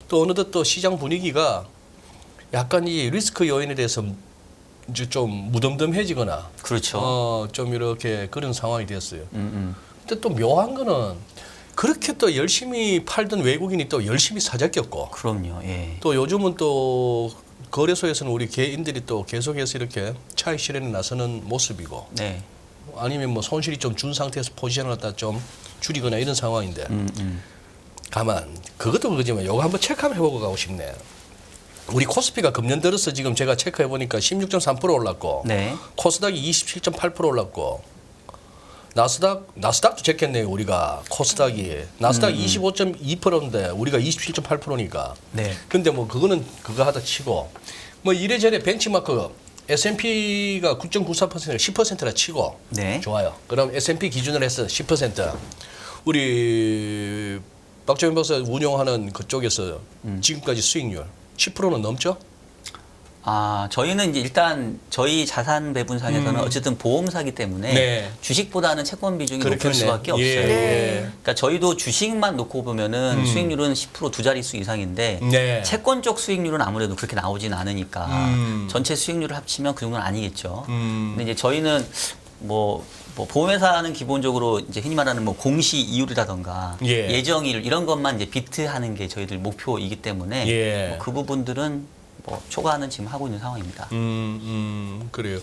또 어느덧 또 시장 분위기가 약간 이 리스크 요인에 대해서 이제 좀 무덤덤해지거나 그렇죠. 좀 이렇게 그런 상황이 됐어요. 근데 또 묘한 거는 그렇게 또 열심히 팔던 외국인이 또 열심히 사재 꼈고 그럼요. 예. 또 요즘은 또 거래소에서는 우리 개인들이 또 계속해서 이렇게 차익 실현에 나서는 모습이고 네. 아니면 뭐 손실이 좀 준 상태에서 포지션을 갖다 좀 줄이거나 이런 상황인데 가만 그것도 그거지만 요거 한번 체크 한번 해보고 가고 싶네. 우리 코스피가 금년 들어서 지금 제가 체크해 보니까 16.3% 올랐고 네. 코스닥이 27.8% 올랐고 나스닥도 체크했네요. 우리가 코스닥이 나스닥 25.2%인데 우리가 27.8%니까. 네. 근데 뭐 그거는 그거 하다 치고 뭐 이래저래 벤치마크 S&P가 9.94%를 10%라 치고 네. 좋아요. 그럼 S&P 기준으로 해서 10%. 우리 박정현 박사 운영하는 그쪽에서 지금까지 수익률 10%는 넘죠? 아, 저희는 이제 일단 저희 자산 배분상에서는 어쨌든 보험사기 때문에 네. 주식보다는 채권 비중이 높을 그렇겠네. 수밖에 없어요. 예, 네. 그러니까 저희도 주식만 놓고 보면은 수익률은 10% 두 자릿수 이상인데 네. 채권 쪽 수익률은 아무래도 그렇게 나오진 않으니까 전체 수익률을 합치면 그 정도는 아니겠죠. 근데 이제 저희는 뭐 보험회사는 기본적으로 이제 흔히 말하는 뭐 공시 이율이라던가 예. 예정일 이런 것만 이제 비트하는 게 저희들 목표이기 때문에 예. 뭐 그 부분들은 뭐 초과는 지금 하고 있는 상황입니다. 그래요.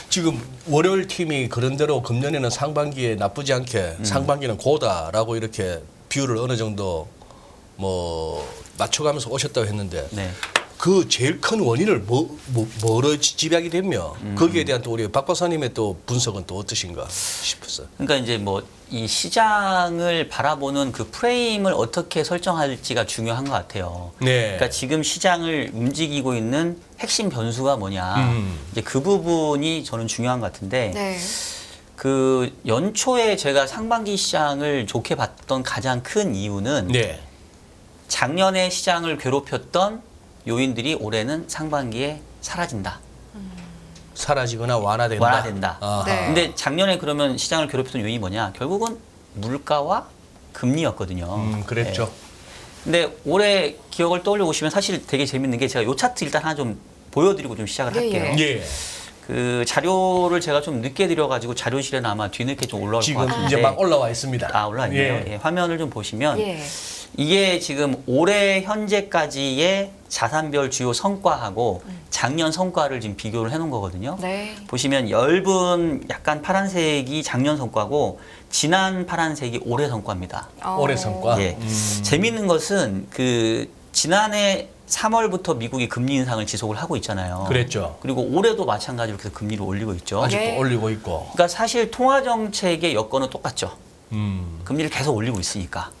지금 월요일 팀이 그런대로 금년에는 상반기에 나쁘지 않게 상반기는 고다라고 이렇게 비율을 어느 정도 뭐 맞춰가면서 오셨다고 했는데 네. 그 제일 큰 원인을 뭐로 집약이 되면 거기에 대한 또 우리 박 박사님의 또 분석은 또 어떠신가 싶었어요. 그러니까 이제 뭐 이 시장을 바라보는 그 프레임을 어떻게 설정할지가 중요한 것 같아요. 네. 그러니까 지금 시장을 움직이고 있는 핵심 변수가 뭐냐. 이제 그 부분이 저는 중요한 것 같은데 네. 그 연초에 제가 상반기 시장을 좋게 봤던 가장 큰 이유는 네. 작년에 시장을 괴롭혔던 요인들이 올해는 상반기에 사라진다. 사라지거나 완화된다. 완화된다. 아하. 네. 근데 작년에 그러면 시장을 괴롭혔던 요인이 뭐냐? 결국은 물가와 금리였거든요. 그랬죠. 네. 근데 올해 기억을 떠올려 보시면 사실 되게 재밌는 게 제가 요 차트 일단 하나 좀 보여드리고 좀 시작을 네, 할게요. 예. 그 자료를 제가 좀 늦게 드려가지고 자료실에는 아마 뒤늦게 좀 올라올 것 지금 같은데. 이제 막 올라와 있습니다. 아, 올라와 있네요. 예. 예, 화면을 좀 보시면 예. 이게 지금 올해 현재까지의 자산별 주요 성과하고 작년 성과를 지금 비교를 해놓은 거거든요. 네. 보시면 엷은 약간 파란색이 작년 성과고 진한 파란색이 올해 성과입니다. 올해 성과. 예. 재미있는 것은 그 지난해 3월부터 미국이 금리 인상을 지속을 하고 있잖아요. 그랬죠. 그리고 올해도 마찬가지로 계속 금리를 올리고 있죠. 아직도 네. 올리고 있고. 그러니까 사실 통화 정책의 여건은 똑같죠. 음. 금리를 계속 올리고 있으니까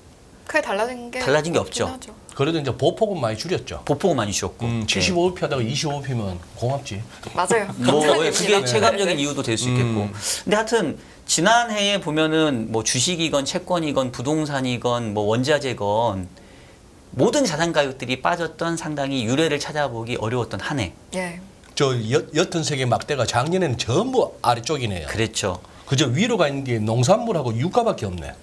크게 달라진 게 없죠. 없긴 하죠. 그래도 이제 보폭은 많이 줄였죠. 보폭을 많이 주셨고. 75p 하다가 25p면 고맙지. 맞아요. 뭐 감사합니다. 그게 체감적인 네. 이유도 될 수 있겠고. 근데 하여튼 지난해에 보면은 뭐 주식이건 채권이건 부동산이건 뭐 원자재건 모든 자산 가격들이 빠졌던 상당히 유례를 찾아보기 어려웠던 한 해. 예. 저 옅은 세계 막대가 작년에는 전부 아래쪽이네요. 그랬죠. 그저 위로 가 있는 게 농산물하고 유가밖에 없네.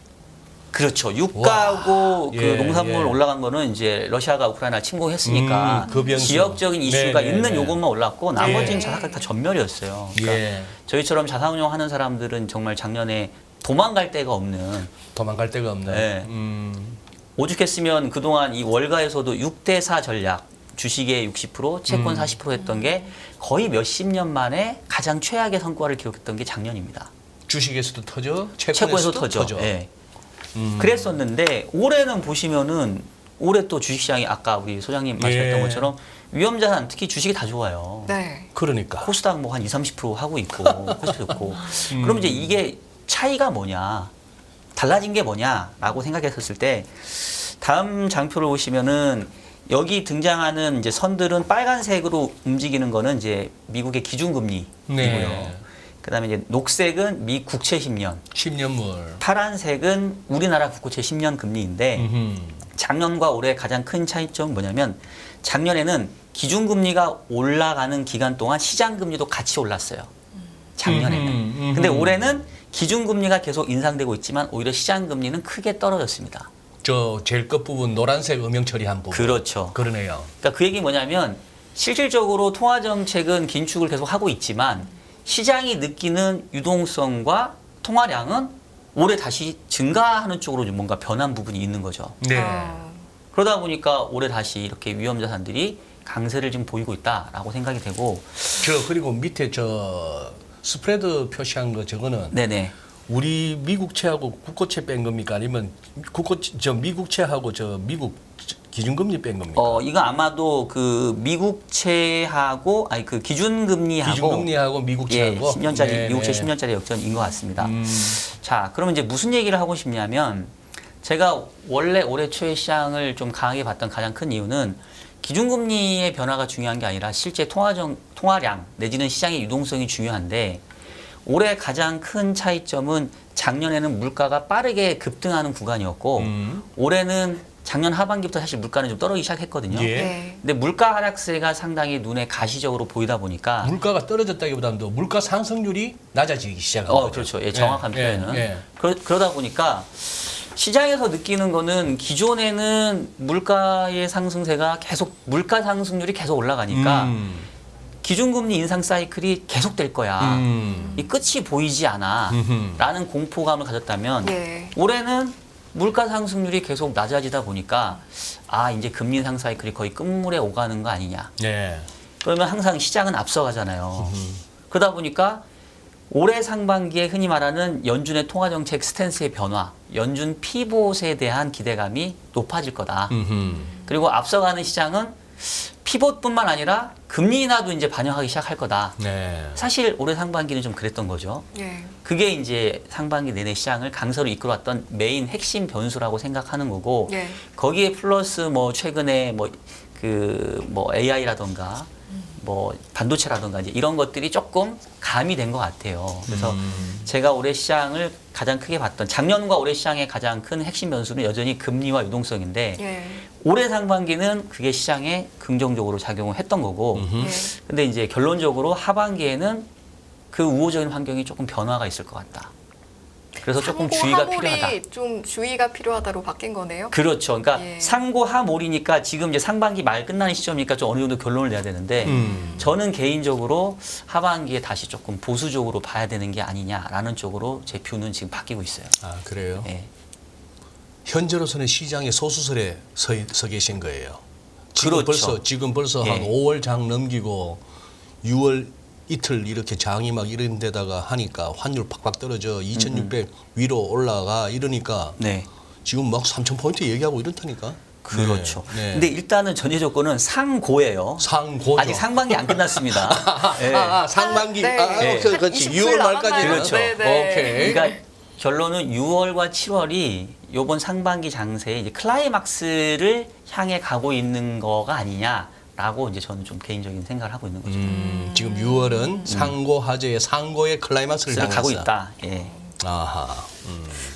그렇죠. 유가하고 와. 그 예, 농산물 예. 올라간 거는 이제 러시아가 우크라이나 침공했으니까 그 변수. 지역적인 이슈가 예, 있는 예. 요것만 올랐고 나머지는 예. 자산가격 다 전멸이었어요. 그러니까 예. 저희처럼 자산운용하는 사람들은 정말 작년에 도망갈 데가 없는 도망갈 데가 없네. 네. 음. 오죽했으면 그동안 이 월가에서도 6대4 전략 주식의 60%, 채권 40% 했던 게 거의 몇십 년 만에 가장 최악의 성과를 기록했던 게 작년입니다. 주식에서도 터져, 채권에서 채권에서도 터져. 예. 그랬었는데 올해는 보시면은 올해 또 주식시장이 아까 우리 소장님 말씀했던 예. 것처럼 위험자산 특히 주식이 다 좋아요. 네. 그러니까. 코스닥 뭐 한 20-30% 하고 있고 코스피 좋고 그럼 이제 이게 차이가 뭐냐 달라진 게 뭐냐라고 생각했었을 때 다음 장표를 보시면은 여기 등장하는 이제 선들은 빨간색으로 움직이는 거는 이제 미국의 기준금리이고요. 네. 그다음에 이제 녹색은 미 국채 10년, 10년물. 파란색은 우리나라 국고채 10년 금리인데 작년과 올해 가장 큰 차이점은 뭐냐면 작년에는 기준금리가 올라가는 기간 동안 시장금리도 같이 올랐어요. 작년에는. 근데 올해는 기준금리가 계속 인상되고 있지만 오히려 시장금리는 크게 떨어졌습니다. 저 제일 끝 부분 노란색 음영 처리한 부분. 그렇죠. 그러네요. 그러니까 그 얘기 뭐냐면 실질적으로 통화 정책은 긴축을 계속 하고 있지만 시장이 느끼는 유동성과 통화량은 올해 다시 증가하는 쪽으로 좀 뭔가 변한 부분이 있는 거죠. 네. 그러다 보니까 올해 다시 이렇게 위험 자산들이 강세를 지금 보이고 있다라고 생각이 되고. 그리고 밑에 저 스프레드 표시한 거 저거는 네네. 우리 미국채하고 국고채 뺀 겁니까? 아니면 미국채하고 저 미국 기준금리 뺀 겁니까? 이거 아마도 그 미국채하고 아니 그 기준금리하고 기준금리하고 미국채하고 10년짜리 네, 미국채 네. 10년짜리 역전인 것 같습니다. 자, 그러면 이제 무슨 얘기를 하고 싶냐면 제가 원래 올해 초에 시장을 좀 강하게 봤던 가장 큰 이유는 기준금리의 변화가 중요한 게 아니라 실제 통화량 내지는 시장의 유동성이 중요한데 올해 가장 큰 차이점은 작년에는 물가가 빠르게 급등하는 구간이었고 올해는 작년 하반기부터 사실 물가는 좀 떨어지기 시작했거든요. 예. 네. 근데 물가 하락세가 상당히 눈에 가시적으로 보이다 보니까 물가가 떨어졌다기보다도 물가 상승률이 낮아지기 시작한 거죠. 그렇죠. 예, 정확한 예, 표현은. 예. 그러다 보니까 시장에서 느끼는 거는 기존에는 물가의 상승세가 계속 물가 상승률이 계속 올라가니까 기준금리 인상 사이클이 계속될 거야. 이 끝이 보이지 않아라는 공포감을 가졌다면 네. 올해는 물가 상승률이 계속 낮아지다 보니까 이제 금리 인상 사이클이 거의 끝물에 오가는 거 아니냐. 네. 그러면 항상 시장은 앞서가잖아요. 그러다 보니까 올해 상반기에 흔히 말하는 연준의 통화정책 스탠스의 변화, 연준 피봇에 대한 기대감이 높아질 거다. 그리고 앞서가는 시장은 피봇뿐만 아니라 금리 인하도 이제 반영하기 시작할 거다. 네. 사실 올해 상반기는 좀 그랬던 거죠. 네. 그게 이제 상반기 내내 시장을 강세로 이끌어왔던 메인 핵심 변수라고 생각하는 거고 네. 거기에 플러스 뭐 최근에 AI라던가 뭐 반도체라던가 이제 이런 것들이 조금 가미된 것 같아요. 그래서 제가 올해 시장을 가장 크게 봤던 작년과 올해 시장의 가장 큰 핵심 변수는 여전히 금리와 유동성인데 네. 올해 상반기는 그게 시장에 긍정적으로 작용을 했던 거고 네. 근데 이제 결론적으로 하반기에는 그 우호적인 환경이 조금 변화가 있을 것 같다. 그래서 조금 주의가 필요하다. 하몰이 좀 주의가 필요하다로 바뀐 거네요. 그렇죠. 그러니까 예. 상고하몰이니까 지금 이제 상반기 말 끝나는 시점이니까 좀 어느 정도 결론을 내야 되는데 저는 개인적으로 하반기에 다시 조금 보수적으로 봐야 되는 게 아니냐라는 쪽으로 제 뷰는 지금 바뀌고 있어요. 아, 그래요? 예. 현재로서는 시장의 소수설에 서 계신 거예요. 그렇죠. 지금 벌써 예. 한 5월 장 넘기고 6월 이틀 이렇게 장이 막 이런 데다가 하니까 환율 팍팍 떨어져 2,600 위로 올라가 이러니까 네. 지금 막 3,000포인트 얘기하고 이렇다니까. 그렇죠. 네. 근데 일단은 전제 조건은 상고예요. 상고죠. 아직 상반기 안 끝났습니다. 예. 상반기. 네. 네. 그렇지. 한 6월 20일 말까지는. 그렇죠. 네, 네. 오케이. 그러니까 결론은 6월과 7월이 요번 상반기 장세에 이제 클라이막스를 향해 가고 있는 거가 아니냐라고 이제 저는 좀 개인적인 생각을 하고 있는 거죠. 지금 6월은 상고 하재의 상고의 클라이막스를 그래서 가고 향해서. 있다. 예. 아하.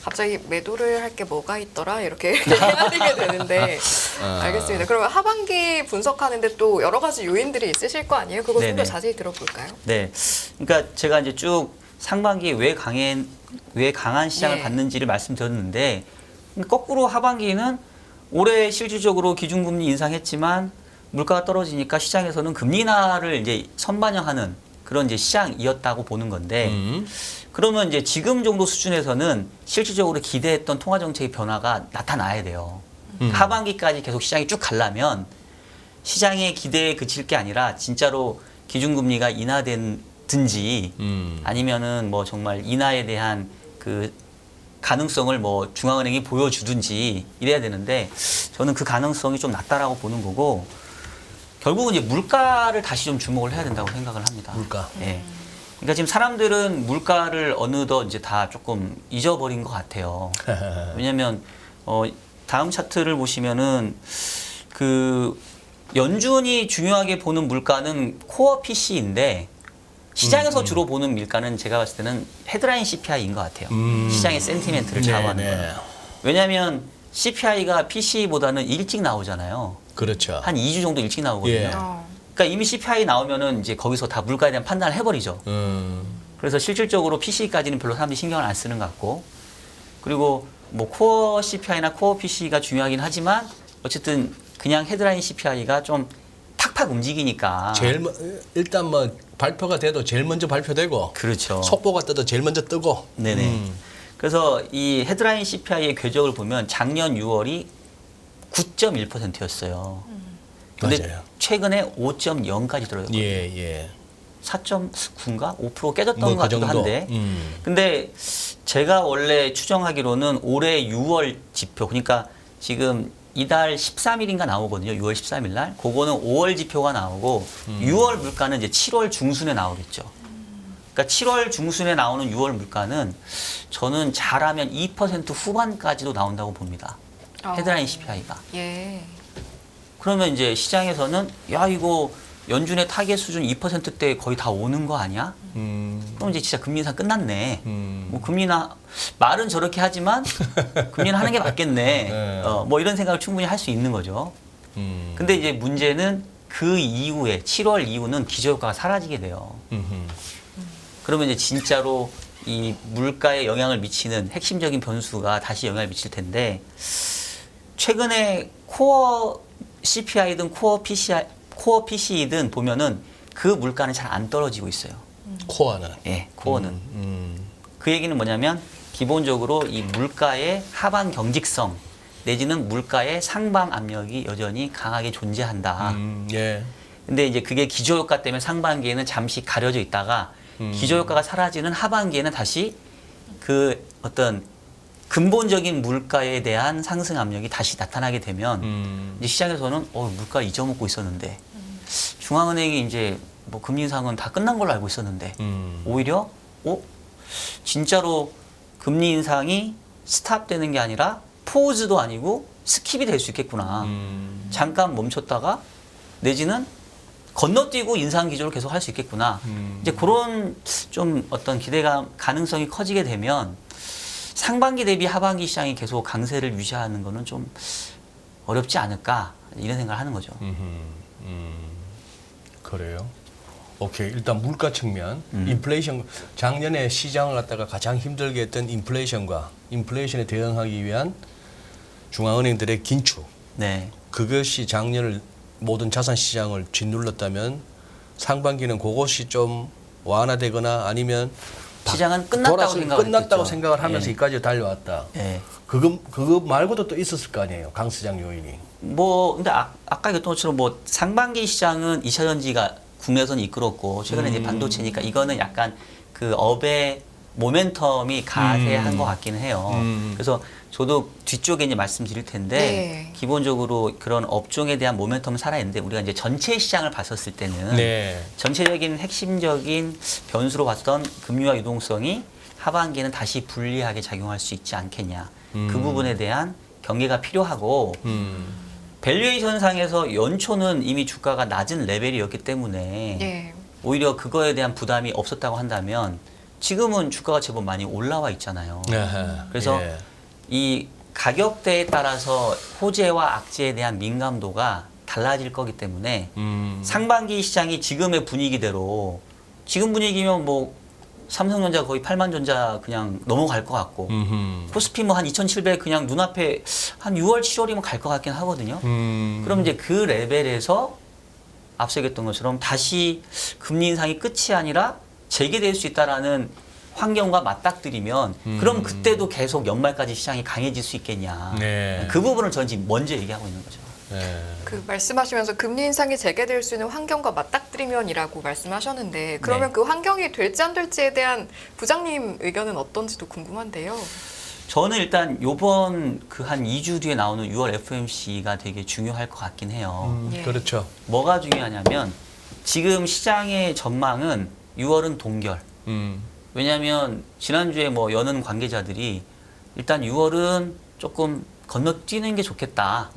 갑자기 매도를 할 게 뭐가 있더라 이렇게 얘기하게 되는데 알겠습니다. 그러면 하반기 분석하는데 또 여러 가지 요인들이 있으실 거 아니에요? 그거 좀 더 네네. 자세히 들어볼까요? 네. 그러니까 제가 이제 쭉 상반기에 왜 강한 시장을 네. 받는지를 말씀드렸는데 거꾸로 하반기는 올해 실질적으로 기준금리 인상했지만 물가가 떨어지니까 시장에서는 금리 인하를 이제 선반영하는 그런 이제 시장이었다고 보는 건데 그러면 이제 지금 정도 수준에서는 실질적으로 기대했던 통화 정책의 변화가 나타나야 돼요. 하반기까지 계속 시장이 쭉 가려면 시장의 기대에 그칠 게 아니라 진짜로 기준금리가 인하된든지 아니면은 뭐 정말 인하에 대한 그 가능성을 뭐 중앙은행이 보여주든지 이래야 되는데 저는 그 가능성이 좀 낮다라고 보는 거고 결국은 이제 물가를 다시 좀 주목을 해야 된다고 생각을 합니다. 물가. 예. 그러니까 지금 사람들은 물가를 어느덧 이제 다 조금 잊어버린 것 같아요. 왜냐하면 다음 차트를 보시면은 그 연준이 중요하게 보는 물가는 코어 PC인데 시장에서 주로 보는 물가는 제가 봤을 때는 헤드라인 CPI인 것 같아요. 시장의 센티멘트를 좌우하는 네, 네. 거예요. 왜냐하면 CPI가 PC보다는 일찍 나오잖아요. 그렇죠. 한 2주 정도 일찍 나오거든요. 예. 그러니까 이미 CPI 나오면은 이제 거기서 다 물가에 대한 판단을 해버리죠. 그래서 실질적으로 PC까지는 별로 사람들이 신경을 안 쓰는 것 같고, 그리고 뭐 코어 CPI나 코어 PC가 중요하긴 하지만 어쨌든 그냥 헤드라인 CPI가 좀 팍팍 움직이니까. 일단 뭐 발표가 돼도 제일 먼저 발표되고 그렇죠. 속보가 떠도 제일 먼저 뜨고. 네네. 그래서 이 헤드라인 CPI의 궤적을 보면 작년 6월이 9.1%였어요. 근데 맞아요. 최근에 5.0까지 들어갔거든요. 예. 4.9인가 5% 깨졌던 뭐 것 그 같기도 정도. 한데. 근데 제가 원래 추정하기로는 올해 6월 지표, 그러니까 지금 이달 13일인가 나오거든요. 6월 13일 날. 그거는 5월 지표가 나오고 6월 물가는 이제 7월 중순에 나오겠죠. 그러니까 7월 중순에 나오는 6월 물가는 저는 잘하면 2% 후반까지도 나온다고 봅니다. 헤드라인 CPI가. 예. 그러면 이제 시장에서는 야 이거 연준의 타겟 수준 2%대 거의 다 오는 거 아니야? 그럼 이제 진짜 금리 인상 끝났네. 뭐 금리나 말은 저렇게 하지만 금리는 하는 게 맞겠네. 네. 뭐 이런 생각을 충분히 할 수 있는 거죠. 근데 이제 문제는 그 이후에 7월 이후는 기저효과가 사라지게 돼요. 그러면 이제 진짜로 이 물가에 영향을 미치는 핵심적인 변수가 다시 영향을 미칠 텐데 최근에 코어 CPI든 코어 PC이든 보면은 그 물가는 잘 안 떨어지고 있어요. 코어는. 예, 코어는. 그 얘기는 뭐냐면 기본적으로 이 물가의 하방 경직성 내지는 물가의 상방 압력이 여전히 강하게 존재한다. 예. 근데 이제 그게 기저효과 때문에 상반기에는 잠시 가려져 있다가 기저효과가 사라지는 하반기에는 다시 그 어떤 근본적인 물가에 대한 상승 압력이 다시 나타나게 되면 이제 시장에서는 물가 잊어먹고 있었는데 중앙은행이 이제 뭐 금리 인상은 다 끝난 걸로 알고 있었는데 오히려 진짜로 금리 인상이 스탑되는 게 아니라 포즈도 아니고 스킵이 될 수 있겠구나. 잠깐 멈췄다가 내지는 건너뛰고 인상 기조를 계속 할 수 있겠구나. 이제 그런 좀 어떤 기대감 가능성이 커지게 되면 상반기 대비 하반기 시장이 계속 강세를 유지하는 거는 좀 어렵지 않을까 이런 생각을 하는 거죠. 그래요. 오케이. 일단 물가 측면, 인플레이션 작년에 시장을 갖다가 가장 힘들게 했던 인플레이션에 대응하기 위한 중앙은행들의 긴축. 네. 그것이 작년을 모든 자산 시장을 짓눌렀다면 상반기는 그것이 좀 완화되거나 아니면 시장은 끝났다고 생각을 하면서 여기까지 달려왔다. 예. 그거 말고도 또 있었을 거 아니에요. 강세장 요인이. 뭐 근데 아까 얘기했던 것처럼 뭐 상반기 시장은 2차 전지가 국내에서는 이끌었고 최근에 이제 반도체니까 이거는 약간 그 업의 모멘텀이 가세한 것 같기는 해요. 그래서 저도 뒤쪽에 이제 말씀드릴 텐데 네. 기본적으로 그런 업종에 대한 모멘텀은 살아있는데 우리가 이제 전체 시장을 봤었을 때는 네. 전체적인 핵심적인 변수로 봤던 금리와 유동성이 하반기에는 다시 불리하게 작용할 수 있지 않겠냐. 그 부분에 대한 경계가 필요하고 밸류에이션 상에서 연초는 이미 주가가 낮은 레벨이었기 때문에 예. 오히려 그거에 대한 부담이 없었다고 한다면 지금은 주가가 제법 많이 올라와 있잖아요. 그래서 예. 이 가격대에 따라서 호재와 악재에 대한 민감도가 달라질 거기 때문에 상반기 시장이 지금의 분위기대로 지금 분위기면 뭐 삼성전자 거의 8만 전자 그냥 넘어갈 것 같고 코스피 뭐 한 2,700 그냥 눈앞에 한 6월, 7월이면 갈 것 같긴 하거든요. 그럼 이제 그 레벨에서 앞서 얘기했던 것처럼 다시 금리 인상이 끝이 아니라 재개될 수 있다라는 환경과 맞닥뜨리면 그럼 그때도 계속 연말까지 시장이 강해질 수 있겠냐. 네. 그 부분을 저는 지금 먼저 얘기하고 있는 거죠. 네. 그 말씀하시면서 금리 인상이 재개될 수 있는 환경과 맞닥뜨리면이라고 말씀하셨는데 그러면 네. 그 환경이 될지 안 될지에 대한 부장님 의견은 어떤지도 궁금한데요. 저는 일단 요번 그 한 2주 뒤에 나오는 6월 FOMC가 되게 중요할 것 같긴 해요. 예. 그렇죠. 뭐가 중요하냐면 지금 시장의 전망은 6월은 동결. 왜냐하면 지난주에 뭐 여는 관계자들이 일단 6월은 조금 건너뛰는 게 좋겠다.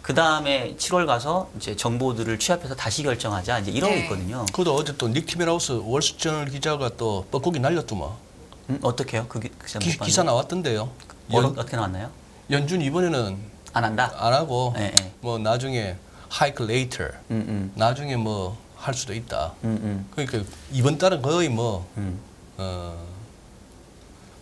그 다음에 7월 가서 이제 정보들을 취합해서 다시 결정하자. 이제 이러고 네. 있거든요. 그것도 어제 또 닉 티메라우스 월스트리트저널 기자가 또 뻐꾸기 날렸더만. 어떻게요? 그 기사 못 봤는데. 기사 나왔던데요. 어떻게 나왔나요? 연준 이번에는 안 한다? 안 하고 예, 예. 뭐 나중에 hike later 나중에 뭐 할 수도 있다. 그러니까 이번 달은 거의 뭐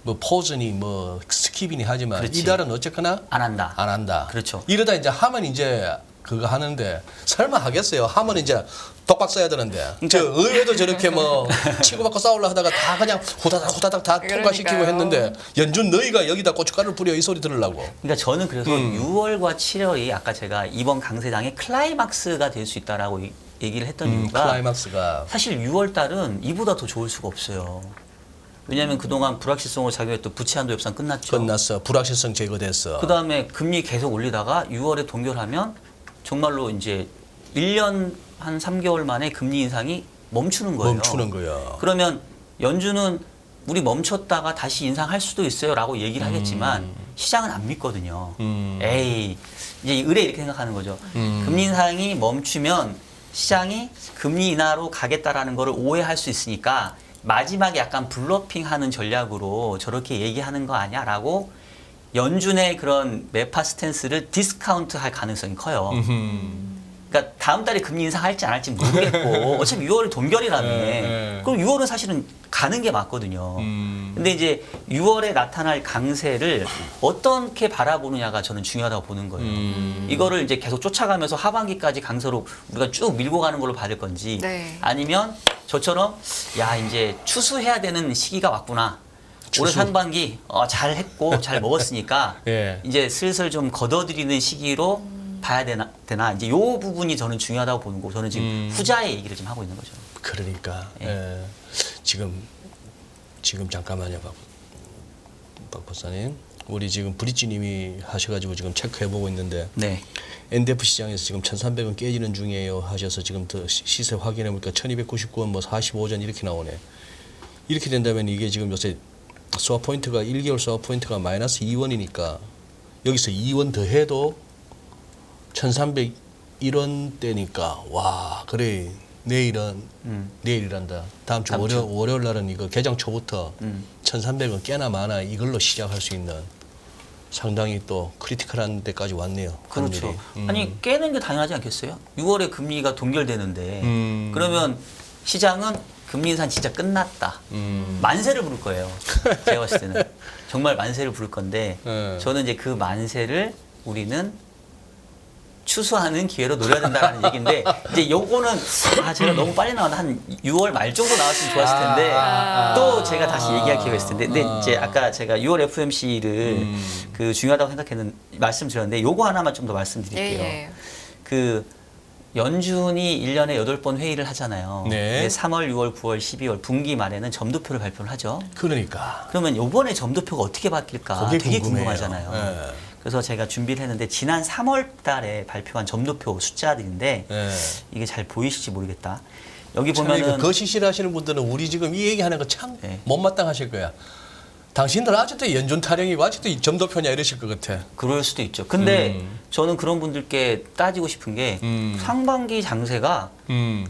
뭐 포즈니 뭐 스킵이니 하지만 그렇지. 이달은 어쨌거나 안 한다. 안 한다. 그렇죠. 이러다 이제 하면 이제 그거 하는데 설마 하겠어요? 하면 이제 독박 써야 되는데 저 의외도 저렇게 뭐 치고받고 싸우려 하다가 다 그냥 후다닥 다 통과시키고 그러니까요. 했는데 연준 너희가 여기다 고춧가루를 뿌려 이 소리 들으려고. 그러니까 저는 그래서 6월과 7월이 아까 제가 이번 강세장의 클라이막스가 될 수 있다라고 얘기를 했던 이유가 클라이막스가 사실 6월 달은 이보다 더 좋을 수가 없어요. 왜냐하면 그동안 불확실성으로 작용했던 부채 한도 협상 끝났죠. 끝났어. 불확실성 제거됐어. 그 다음에 금리 계속 올리다가 6월에 동결하면 정말로 이제 1년 한 3개월 만에 금리 인상이 멈추는 거예요. 멈추는 거야. 그러면 연준은 우리 멈췄다가 다시 인상할 수도 있어요라고 얘기를 하겠지만 시장은 안 믿거든요. 에이 이제 의뢰 이렇게 생각하는 거죠. 금리 인상이 멈추면 시장이 금리 인하로 가겠다라는 거를 오해할 수 있으니까 마지막에 약간 블러핑하는 전략으로 저렇게 얘기하는 거 아니야라고 연준의 그런 매파 스탠스를 디스카운트할 가능성이 커요. 그러니까 다음 달에 금리 인상할지 안 할지 모르겠고 어차피 6월이 동결이라며. 그럼 6월은 사실은 가는 게 맞거든요. 근데 이제 6월에 나타날 강세를 어떻게 바라보느냐가 저는 중요하다고 보는 거예요. 이거를 이제 계속 쫓아가면서 하반기까지 강세로 우리가 쭉 밀고 가는 걸로 받을 건지 네. 아니면 저처럼 야 이제 추수해야 되는 시기가 왔구나. 올해 추수. 상반기 잘 했고 잘 먹었으니까 예. 이제 슬슬 좀 걷어들이는 시기로 봐야 되나 이제 요 부분이 저는 중요하다고 보는 거고 저는 지금 후자의 얘기를 좀 하고 있는 거죠. 그러니까 예. 지금 잠깐만요, 박 박사님. 우리 지금 브릿지님이 하셔가지고 지금 체크해보고 있는데 네. NDF 시장에서 지금 1,300원 깨지는 중이에요 하셔서 지금 더 시세 확인해보니까 1,299원 뭐 45전 이렇게 나오네. 이렇게 된다면 이게 지금 요새 스왑 포인트가 1개월 스왑 포인트가 마이너스 2원이니까 여기서 2원 더 해도 1,301원대니까 와 그래 내일이란다. 다음 주 다음 주. 월요일 날은 이거 개장 초부터 1,300원 깨나 마나 이걸로 시작할 수 있는 상당히 또 크리티컬한 데까지 왔네요. 그렇죠. 확률이. 아니 깨는 게 당연하지 않겠어요? 6월에 금리가 동결되는데 그러면 시장은 금리 인상 진짜 끝났다. 만세를 부를 거예요. 제가 봤을 때는 정말 만세를 부를 건데 네. 저는 이제 그 만세를 우리는 추수하는 기회로 노려야 된다는 얘기인데 이제 요거는 제가 너무 빨리 나왔나 한 6월 말 정도 나왔으면 좋았을 텐데 또 제가 다시 얘기할 기회가 있을 텐데 근데 이제 아까 제가 6월 FOMC를 그 중요하다고 말씀드렸는데 요거 하나만 좀 더 말씀드릴게요. 예. 그 연준이 1년에 8번 회의를 하잖아요. 네. 근데 3월, 6월, 9월, 12월 분기 말에는 점도표를 발표를 하죠. 그러니까 그러면 요번에 점도표가 어떻게 바뀔까 그게 되게 궁금해요. 궁금하잖아요. 예. 그래서 제가 준비를 했는데 지난 3월 달에 발표한 점도표 숫자들인데 예. 이게 잘 보이실지 모르겠다. 여기 참 보면은 이거 거시실 하시는 분들은 우리 지금 이 얘기하는 거 참 네. 못마땅하실 거야. 당신들 아직도 연준 타령이고 아직도 이 점도표냐 이러실 것 같아. 그럴 수도 있죠. 근데 저는 그런 분들께 따지고 싶은 게 상반기 장세가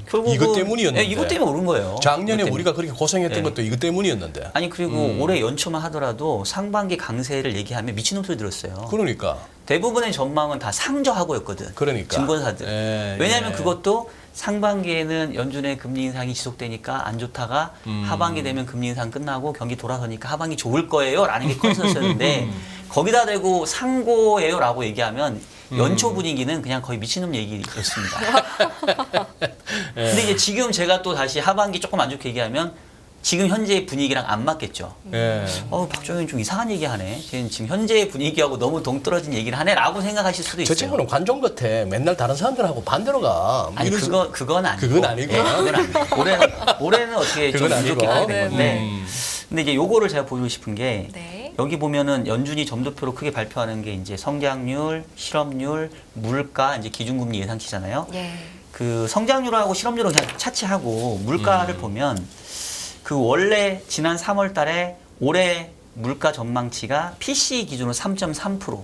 결국은 이것 때문이었는데. 네, 이것 때문에 오른 거예요. 작년에 이것 때문에. 우리가 그렇게 고생했던 네. 것도 이것 때문이었는데. 아니 그리고 올해 연초만 하더라도 상반기 강세를 얘기하면 미친놈 소리 들었어요. 그러니까. 대부분의 전망은 다 상저하고였거든. 그러니까. 증권사들. 예, 왜냐하면 예. 그것도 상반기에는 연준의 금리 인상이 지속되니까 안 좋다가 하반기 되면 금리 인상 끝나고 경기 돌아서니까 하반기 좋을 거예요라는 게 컨센서스였는데 거기다 대고 상고예요라고 얘기하면 연초 분위기는 그냥 거의 미친놈 얘기였습니다. 근데 이제 지금 제가 또 다시 하반기 조금 안 좋게 얘기하면 지금 현재의 분위기랑 안 맞겠죠. 예. 박정희 좀 이상한 얘기하네. 쟤는 지금 현재의 분위기하고 너무 동떨어진 얘기를 하네라고 생각하실 수도 저 있어요. 친구는 관종 같아. 맨날 다른 사람들하고 반대로 가. 아니 이래서- 그건 아니고. 그건 아니고? 예, 그건 아니고. 올해는 어떻게 좀 그건 안 좋게 아니고. 가게 된 건데. 음. 근데 이제 요거를 제가 보여주고 싶은 게 네. 여기 보면은 연준이 점도표로 크게 발표하는 게 이제 성장률, 실업률, 물가, 이제 기준금리 예상치잖아요. 예. 그 성장률하고 실업률은 그냥 차치하고 물가를 보면 그 원래 지난 3월 달에 올해 물가 전망치가 PCE 기준으로 3.3%.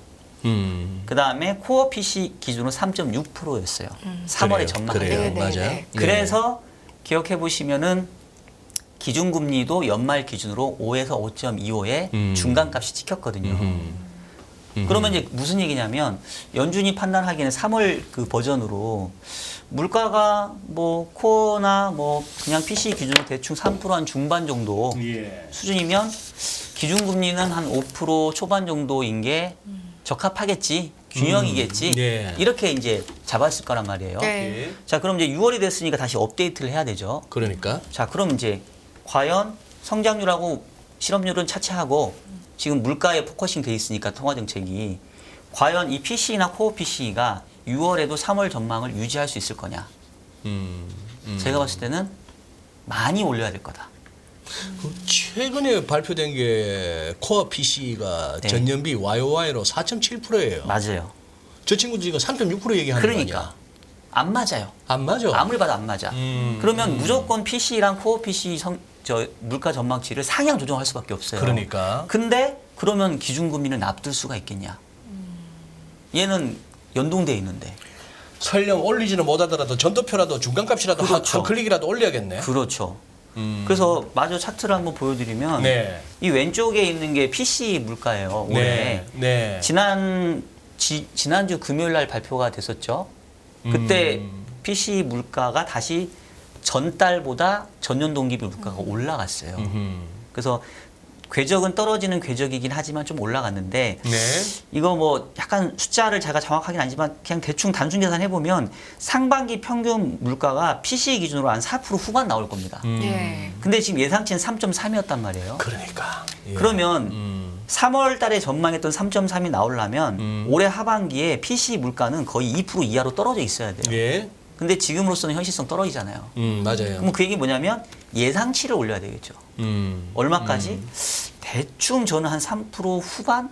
그 다음에 코어 PC 기준으로 3.6%였어요. 3월에 전망. 그래요. 네, 네, 맞아요. 네. 그래서 기억해 보시면은 기준금리도 연말 기준으로 5에서 5.25의 중간값이 찍혔거든요. 그러면 이제 무슨 얘기냐면 연준이 판단하기에는 3월 그 버전으로 물가가 뭐 코어나 뭐 그냥 PC 기준으로 대충 3%한 중반 정도 수준이면 기준금리는 한 5% 초반 정도인 게 적합하겠지, 균형이겠지, 네. 이렇게 이제 잡았을 거란 말이에요. 네. 예. 자, 그럼 이제 6월이 됐으니까 다시 업데이트를 해야 되죠. 그러니까 자, 그럼 이제 과연 성장률하고 실업률은 차치하고 지금 물가에 포커싱 돼 있으니까 통화 정책이 과연 이 PC나 코어 PC가 6월에도 3월 전망을 유지할 수 있을 거냐? 제가 봤을 때는 많이 올려야 될 거다. 그 최근에 발표된 게 코어 PC가 네. 전년비 YOY로 4.7%예요. 맞아요. 저 친구 지금 3.6% 얘기하는 거 그러니까 아니야? 안 맞아요. 안 맞아. 아무리 봐도 안 맞아. 그러면 무조건 PC랑 코어 PC 물가 전망치를 상향 조정할 수밖에 없어요. 그러니까. 근데 그러면 기준금리를 납둘 수가 있겠냐? 얘는 연동돼 있는데. 설령 올리지는 못하더라도 전도표라도 중간값이라도 그렇죠. 한 클릭이라도 올려야겠네. 그렇죠. 그래서 마저 차트를 한번 보여드리면 네. 이 왼쪽에 있는 게 PC 물가예요. 올해. 네. 네. 지난주 금요일 날 발표가 됐었죠. 그때 PC 물가가 다시 전달보다 전년 동기비 물가가 올라갔어요. 그래서 궤적은 떨어지는 궤적이긴 하지만 좀 올라갔는데 네. 이거 뭐 약간 숫자를 제가 정확하긴 아니지만 그냥 대충 단순 계산해 보면 상반기 평균 물가가 PC 기준으로 한 4% 후반 나올 겁니다. 예. 근데 지금 예상치는 3.3이었단 말이에요. 그러니까. 예. 그러면 3월 달에 전망했던 3.3이 나오려면 올해 하반기에 PC 물가는 거의 2% 이하로 떨어져 있어야 돼요. 예. 근데 지금으로서는 현실성 떨어지잖아요. 맞아요. 그럼 그 얘기 뭐냐면 예상치를 올려야 되겠죠. 얼마까지? 대충 저는 한 3% 후반?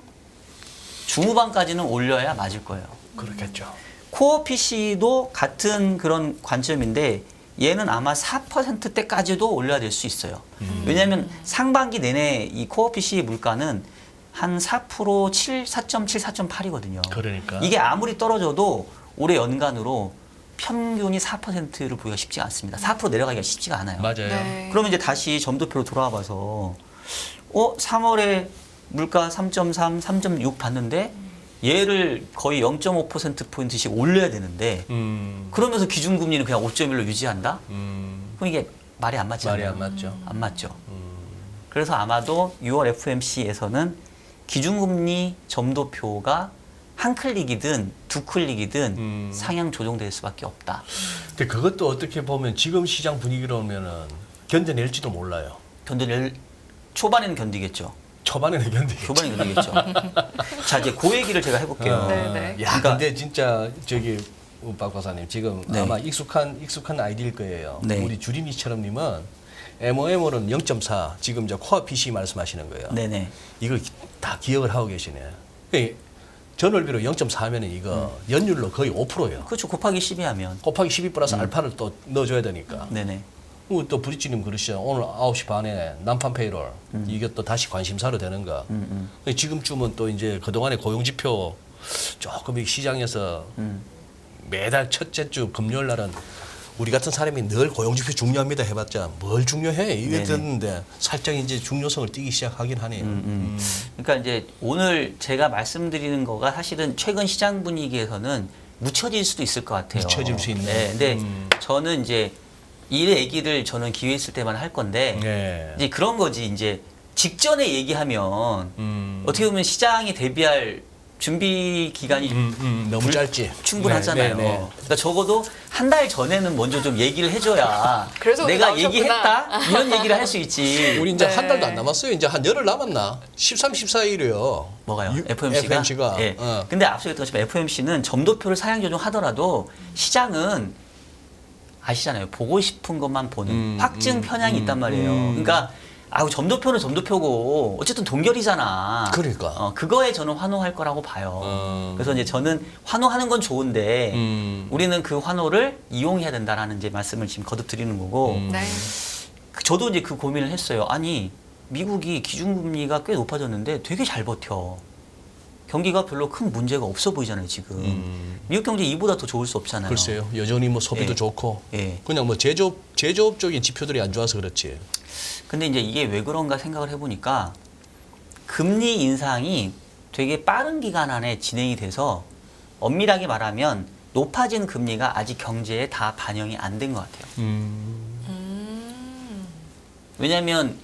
중후반까지는 올려야 맞을 거예요. 그렇겠죠. 코어 PC도 같은 그런 관점인데 얘는 아마 4%대까지도 올려야 될 수 있어요. 왜냐하면 상반기 내내 이 코어 PC 물가는 한 4%, 4.7, 4.8이거든요. 그러니까. 이게 아무리 떨어져도 올해 연간으로 평균이 4%를 보기가 쉽지 않습니다. 4% 내려가기가 쉽지가 않아요. 맞아요. 네. 그러면 이제 다시 점도표로 돌아와 봐서 3월에 물가 3.3, 3.6 봤는데 얘를 거의 0.5%포인트씩 올려야 되는데 그러면서 기준금리는 그냥 5.1로 유지한다? 그럼 이게 말이 안 맞잖아요. 말이 안 맞죠. 안 맞죠. 그래서 아마도 6월 FOMC에서는 기준금리 점도표가 한 클릭이든 두 클릭이든 상향 조정될 수밖에 없다. 근데 그것도 어떻게 보면 지금 시장 분위기로면은 견뎌낼지도 몰라요. 초반에는 견디겠죠. 초반에는 견디겠죠. 초반에는 견디겠죠. 자, 이제 그 얘기를 제가 해볼게요. 네, 네. 야, 그러니까- 근데 진짜 저기 박 박사님 지금 네. 아마 익숙한 아이디일 거예요. 네. 우리 주린이처럼님은 MOM은 0.4 지금 저 코어 PC 말씀하시는 거예요. 네네. 이걸 다 기억을 하고 계시네. 그러니까 전월비로 0.4면은 이거 연율로 거의 5%예요. 그렇죠. 곱하기 12 하면. 곱하기 12 플러스 알파를 또 넣어줘야 되니까. 네네. 그리고 또 브릿지님 그러시죠. 오늘 9시 반에 난판 페이롤 이게 또 다시 관심사로 되는가. 지금쯤은 또 이제 그동안의 고용지표 조금 이 시장에서 매달 첫째 주 금요일 날은 우리 같은 사람이 늘 고용지표 중요합니다 해봤자 뭘 중요해 이게 네네. 듣는데 살짝 이제 중요성을 띠기 시작하긴 하네요. 그러니까 이제 오늘 제가 말씀드리는 거가 사실은 최근 시장 분위기에서는 묻혀질 수도 있을 것 같아요. 묻혀질 수 있네. 네, 근데 저는 이제 이 얘기를 저는 기회 있을 때만 할 건데 네. 이제 그런 거지. 이제 직전에 얘기하면 어떻게 보면 시장이 대비할 준비 기간이 너무 짧지. 충분하잖아요. 네, 네, 네. 그러니까 적어도 한 달 전에는 먼저 좀 얘기를 해줘야 그래서 오늘 내가 나오셨구나. 얘기했다 이런 얘기를 할 수 있지. 우리 이제 네. 한 달도 안 남았어요. 이제 한 열흘 남았나? 13, 14일이요. 뭐가요? FOMC가? 예. 근데 앞서 얘기했던 것처럼 FOMC는 점도표를 상향 조정하더라도 시장은 아시잖아요. 보고 싶은 것만 보는 확증 편향이 있단 말이에요. 그러니까 점도표는 점도표고 어쨌든 동결이잖아. 그러니까. 그거에 저는 환호할 거라고 봐요. 그래서 이제 저는 환호하는 건 좋은데 우리는 그 환호를 이용해야 된다라는 이제 말씀을 지금 거듭 드리는 거고 네. 저도 이제 그 고민을 했어요. 아니 미국이 기준금리가 꽤 높아졌는데 되게 잘 버텨. 경기가 별로 큰 문제가 없어 보이잖아요 지금. 미국 경제 이보다 더 좋을 수 없잖아요. 글쎄요. 여전히 뭐 소비도 예. 좋고 예. 그냥 뭐 제조업적인 지표들이 안 좋아서 그렇지. 근데 이제 이게 왜 그런가 생각을 해보니까 금리 인상이 되게 빠른 기간 안에 진행이 돼서 엄밀하게 말하면 높아진 금리가 아직 경제에 다 반영이 안 된 것 같아요. 왜냐하면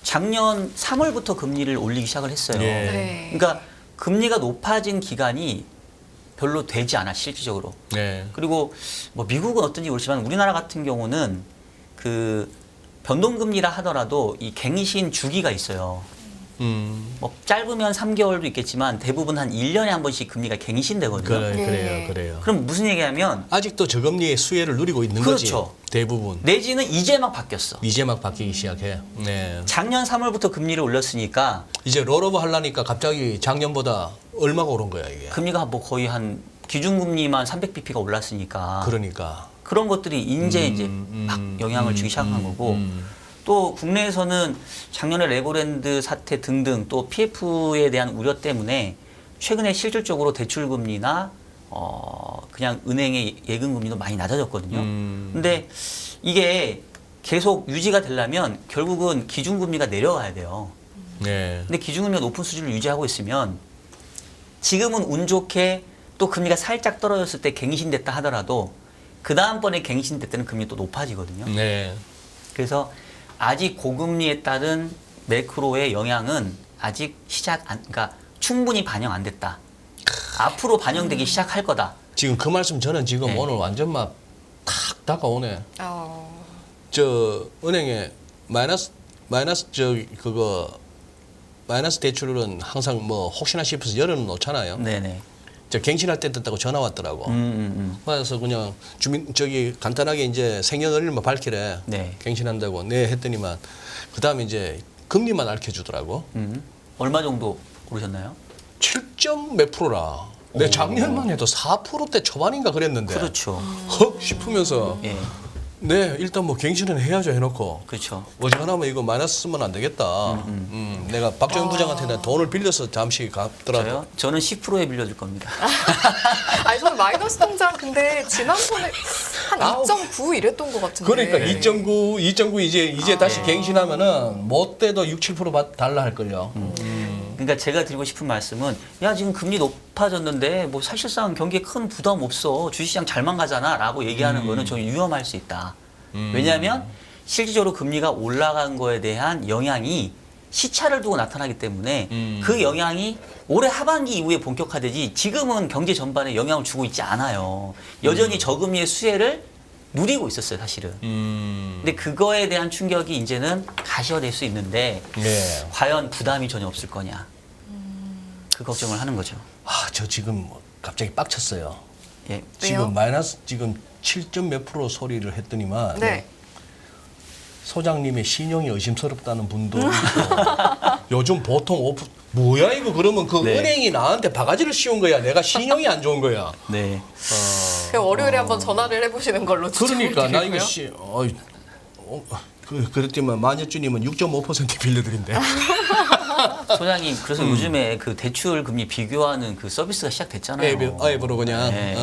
작년 3월부터 금리를 올리기 시작을 했어요. 예. 네. 그러니까 금리가 높아진 기간이 별로 되지 않아 실질적으로. 네. 그리고 뭐 미국은 어떤지 모르지만 우리나라 같은 경우는 그 변동금리라 하더라도 이 갱신 주기가 있어요. 뭐 짧으면 3개월도 있겠지만 대부분 한 1년에 한 번씩 금리가 갱신되거든요. 그래요. 네. 그럼 무슨 얘기하면 아직도 저금리의 수혜를 누리고 있는 그렇죠. 거지. 대부분. 내지는 이제 막 바뀌었어. 이제 막 바뀌기 시작해. 네. 작년 3월부터 금리를 올렸으니까 이제 롤오버 하려니까 갑자기 작년보다 얼마가 오른 거야 이게. 금리가 뭐 거의 한 기준금리만 300bp가 올랐으니까 그러니까. 그런 것들이 이제 막 영향을 주기 시작한 거고 또 국내에서는 작년에 레고랜드 사태 등등 또 PF에 대한 우려 때문에 최근에 실질적으로 대출금리나 그냥 은행의 예금금리도 많이 낮아졌거든요. 근데 이게 계속 유지가 되려면 결국은 기준금리가 내려가야 돼요. 네. 근데 기준금리가 높은 수준을 유지하고 있으면 지금은 운 좋게 또 금리가 살짝 떨어졌을 때 갱신됐다 하더라도 그 다음번에 갱신될 때는 금리 또 높아지거든요. 네. 그래서 아직 고금리에 따른 매크로의 영향은 아직 그러니까 충분히 반영 안 됐다. 앞으로 반영되기 시작할 거다. 지금 그 말씀 저는 지금 네. 오늘 완전 막 탁 다가오네. 어. 저 은행에 마이너스 마이너스 대출은 항상 뭐 혹시나 싶어서 열어는 놓잖아요. 네네. 저 갱신할 때 됐다고 전화 왔더라고. 그래서 그냥 간단하게 이제 생년월일만 밝히래. 네. 갱신한다고. 네 했더니만 그 다음에 이제 금리만 알려주더라고. 얼마 정도 오르셨나요? 7점 몇 프로라. 내 작년만 해도 4%대 초반인가 그랬는데. 그렇죠. 헉 싶으면서 예. 네 일단 뭐 갱신은 해야죠 해놓고 그렇죠. 어지간하면 이거 마이너스 쓰면 안 되겠다. 내가 박정현 부장한테 내가 돈을 빌려서 잠시 갚더라도. 저요? 저는 10%에 빌려줄 겁니다. 아니 저는 마이너스 통장 근데 지난번에 한 아우. 2.9 이랬던 것 같은데. 그러니까 2.9 이제 다시 갱신하면은 못 돼도 6, 7% 달라 할 걸요. 그러니까 제가 드리고 싶은 말씀은 야 지금 금리 높아졌는데 뭐 사실상 경기에 큰 부담 없어 주식시장 잘만 가잖아라고 얘기하는 거는 좀 위험할 수 있다. 왜냐하면 실질적으로 금리가 올라간 거에 대한 영향이 시차를 두고 나타나기 때문에 그 영향이 올해 하반기 이후에 본격화되지 지금은 경제 전반에 영향을 주고 있지 않아요. 여전히 저금리의 수혜를 누리고 있었어요 사실은. 근데 그거에 대한 충격이 이제는 가시화될 수 있는데 네. 과연 부담이 전혀 없을 거냐 그 걱정을 하는 거죠. 저 지금 갑자기 빡쳤어요. 예. 왜요? 지금 마이너스 지금 7점 몇 프로 소리를 했더니만 네. 소장님의 신용이 의심스럽다는 분도 있고 요즘 보통 뭐야 이거 그러면 그 네. 은행이 나한테 바가지를 씌운 거야. 내가 신용이 안 좋은 거야. 네. 그럼 월요일에 한번 전화를 해보시는 걸로 그러니까 나 이거 추천드리고요. 그랬지만 마녀주님은 6.5% 빌려드린대. 소장님 그래서 요즘에 그 대출 금리 비교하는 그 서비스가 시작됐잖아요. 앱으로 그냥. 네.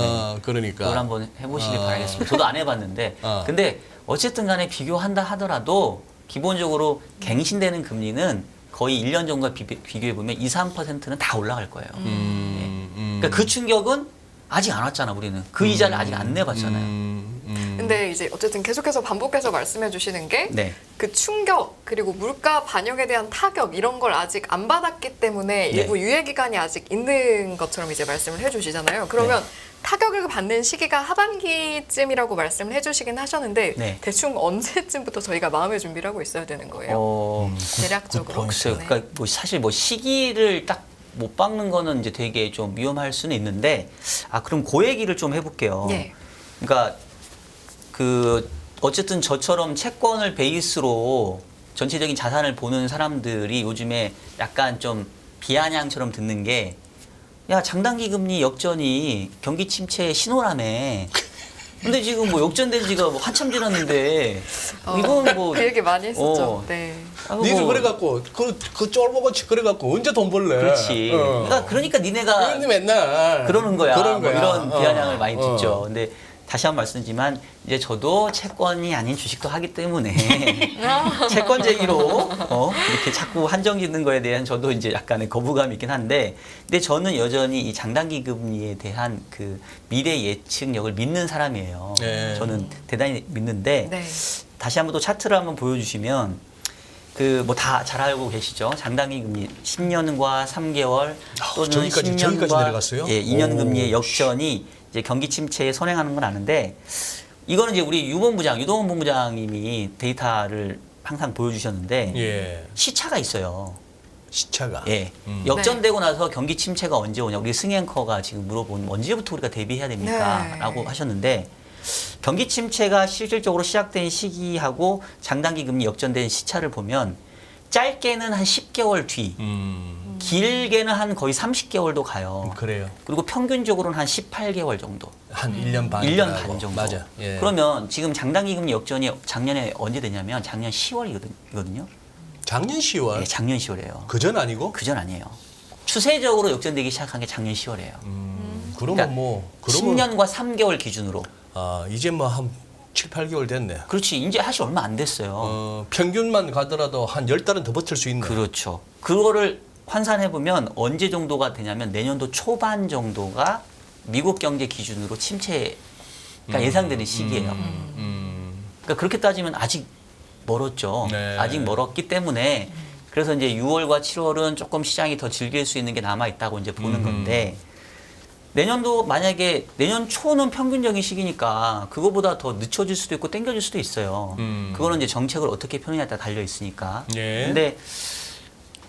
그러니까. 그걸 한번 해보시길 바라겠습니다. 저도 안 해봤는데 근데 어쨌든 간에 비교한다 하더라도 기본적으로 갱신되는 금리는 거의 1년 전과 비교해보면 2, 3%는 다 올라갈 거예요. 그러니까 그 충격은 아직 안 왔잖아 우리는. 그 이자를 아직 안 내봤잖아요. 근데 이제 어쨌든 계속해서 반복해서 말씀해 주시는 게 그 네. 충격 그리고 물가 반영에 대한 타격 이런 걸 아직 안 받았기 때문에 네. 일부 유예 기간이 아직 있는 것처럼 이제 말씀을 해주시잖아요. 그러면 네. 타격을 받는 시기가 하반기쯤이라고 말씀을 해주시긴 하셨는데 네. 대충 언제쯤부터 저희가 마음의 준비를 하고 있어야 되는 거예요? 대략적으로. 글쎄요. 네. 그러니까 뭐 사실 뭐 시기를 딱 못 박는 거는 이제 되게 좀 위험할 수는 있는데 그럼 그 얘기를 좀 해볼게요. 예. 그러니까 그 어쨌든 저처럼 채권을 베이스로 전체적인 자산을 보는 사람들이 요즘에 약간 좀 비아냥처럼 듣는 게 야 장단기 금리 역전이 경기 침체의 신호라며. 근데 지금 뭐 역전된 지가 뭐 한참 지났는데 이건 뭐 그 얘기 많이 했었죠. 어. 네. 니도 그래갖고 그 쫄보같이 그래갖고 언제 돈 벌래? 그렇지. 그러니까 니네가 그런데 맨날 그러는 거야. 그런 뭐 거야. 이런 비아냥을 많이 듣죠. 근데 다시 한 번 말씀드리지만 이제 저도 채권이 아닌 주식도 하기 때문에 채권쟁이로 이렇게 자꾸 한정 짓는 거에 대한 저도 이제 약간의 거부감이 있긴 한데 근데 저는 여전히 이 장단기 금리에 대한 그 미래 예측력을 믿는 사람이에요. 네. 저는 대단히 믿는데 네. 다시 한번 또 차트를 한번 보여주시면 그 뭐 다 잘 알고 계시죠. 장단기 금리 10년과 3개월 또는 저기까지 10년과 내려갔어요? 예, 2년 오, 금리의 역전이 이제 경기 침체에 선행하는 건 아는데 이거는 이제 우리 유동원 본부장님이 데이터를 항상 보여주셨는데 예. 시차가 있어요. 시차가. 예. 역전되고 나서 경기 침체가 언제 오냐. 우리 승희 앵커가 지금 물어본 언제부터 우리가 대비해야 됩니까? 네. 라고 하셨는데 경기 침체가 실질적으로 시작된 시기하고 장단기 금리 역전된 시차를 보면 짧게는 한 10개월 뒤, 길게는 한 거의 30개월도 가요. 그래요. 그리고 평균적으로는 한 18개월 정도. 한 1년 반. 1년 반 정도. 맞아. 예. 그러면 지금 장단기 금리 역전이 작년에 언제 되냐면 작년 10월이거든요. 작년 10월. 예, 작년 10월이에요. 그전 아니고? 그전 아니에요. 추세적으로 역전되기 시작한 게 작년 10월이에요. 그러면 그러면 10년과 3개월 기준으로. 이제 뭐 한 7, 8개월 됐네. 그렇지. 이제 사실 얼마 안 됐어요. 평균만 가더라도 한 10달은 더 버틸 수 있네. 그렇죠. 그거를 환산해 보면 언제 정도가 되냐면 내년도 초반 정도가 미국 경제 기준으로 침체가 예상되는 시기예요. 그러니까 그렇게 따지면 아직 멀었죠. 네. 아직 멀었기 때문에 그래서 이제 6월과 7월은 조금 시장이 더 즐길 수 있는 게 남아 있다고 이제 보는 건데 내년도 만약에 내년 초는 평균적인 시기니까 그거보다 더 늦춰질 수도 있고 땡겨질 수도 있어요. 그거는 이제 정책을 어떻게 펴느냐에 따라 달려 있으니까. 예. 근데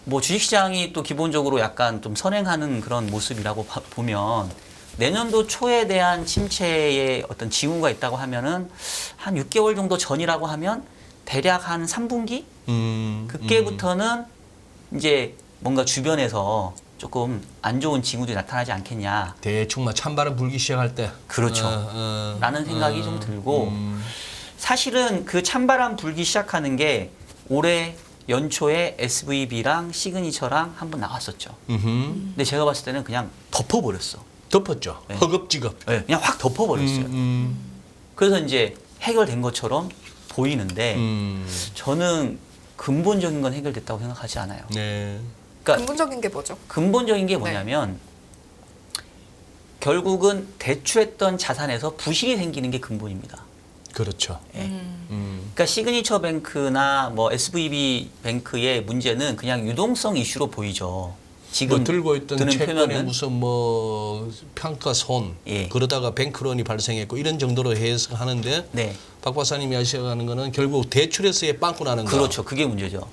뭐 주식시장이 또 기본적으로 약간 좀 선행하는 그런 모습이라고 보면 내년도 초에 대한 침체의 어떤 징후가 있다고 하면은 한 6개월 정도 전이라고 하면 대략 한 3분기? 그때부터는 이제 뭔가 주변에서 조금 안 좋은 징후들이 나타나지 않겠냐. 대충 막 찬바람 불기 시작할 때. 그렇죠. 라는 생각이 좀 들고 사실은 그 찬바람 불기 시작하는 게 올해 연초에 SVB랑 시그니처랑 한번 나왔었죠. 근데 제가 봤을 때는 그냥 덮어버렸어. 덮었죠. 네. 허겁지겁. 네, 그냥 확 덮어버렸어요. 그래서 이제 해결된 것처럼 보이는데 저는 근본적인 건 해결됐다고 생각하지 않아요. 네. 그러니까 근본적인 게 뭐죠? 근본적인 게 뭐냐면 결국은 대출했던 자산에서 부실이 생기는 게 근본입니다. 그렇죠. 그러니까 시그니처 뱅크나 뭐 SVB 뱅크의 문제는 그냥 유동성 이슈로 보이죠. 지금 뭐 들고 있던 드는 채권에 표면은 무슨 뭐 평가손 예. 그러다가 뱅크런이 발생했고 이런 정도로 해석하는데 네. 박 박사님이 하시는 거는 결국 대출에서의 빵꾸 나는 거. 그렇죠. 그게 문제죠.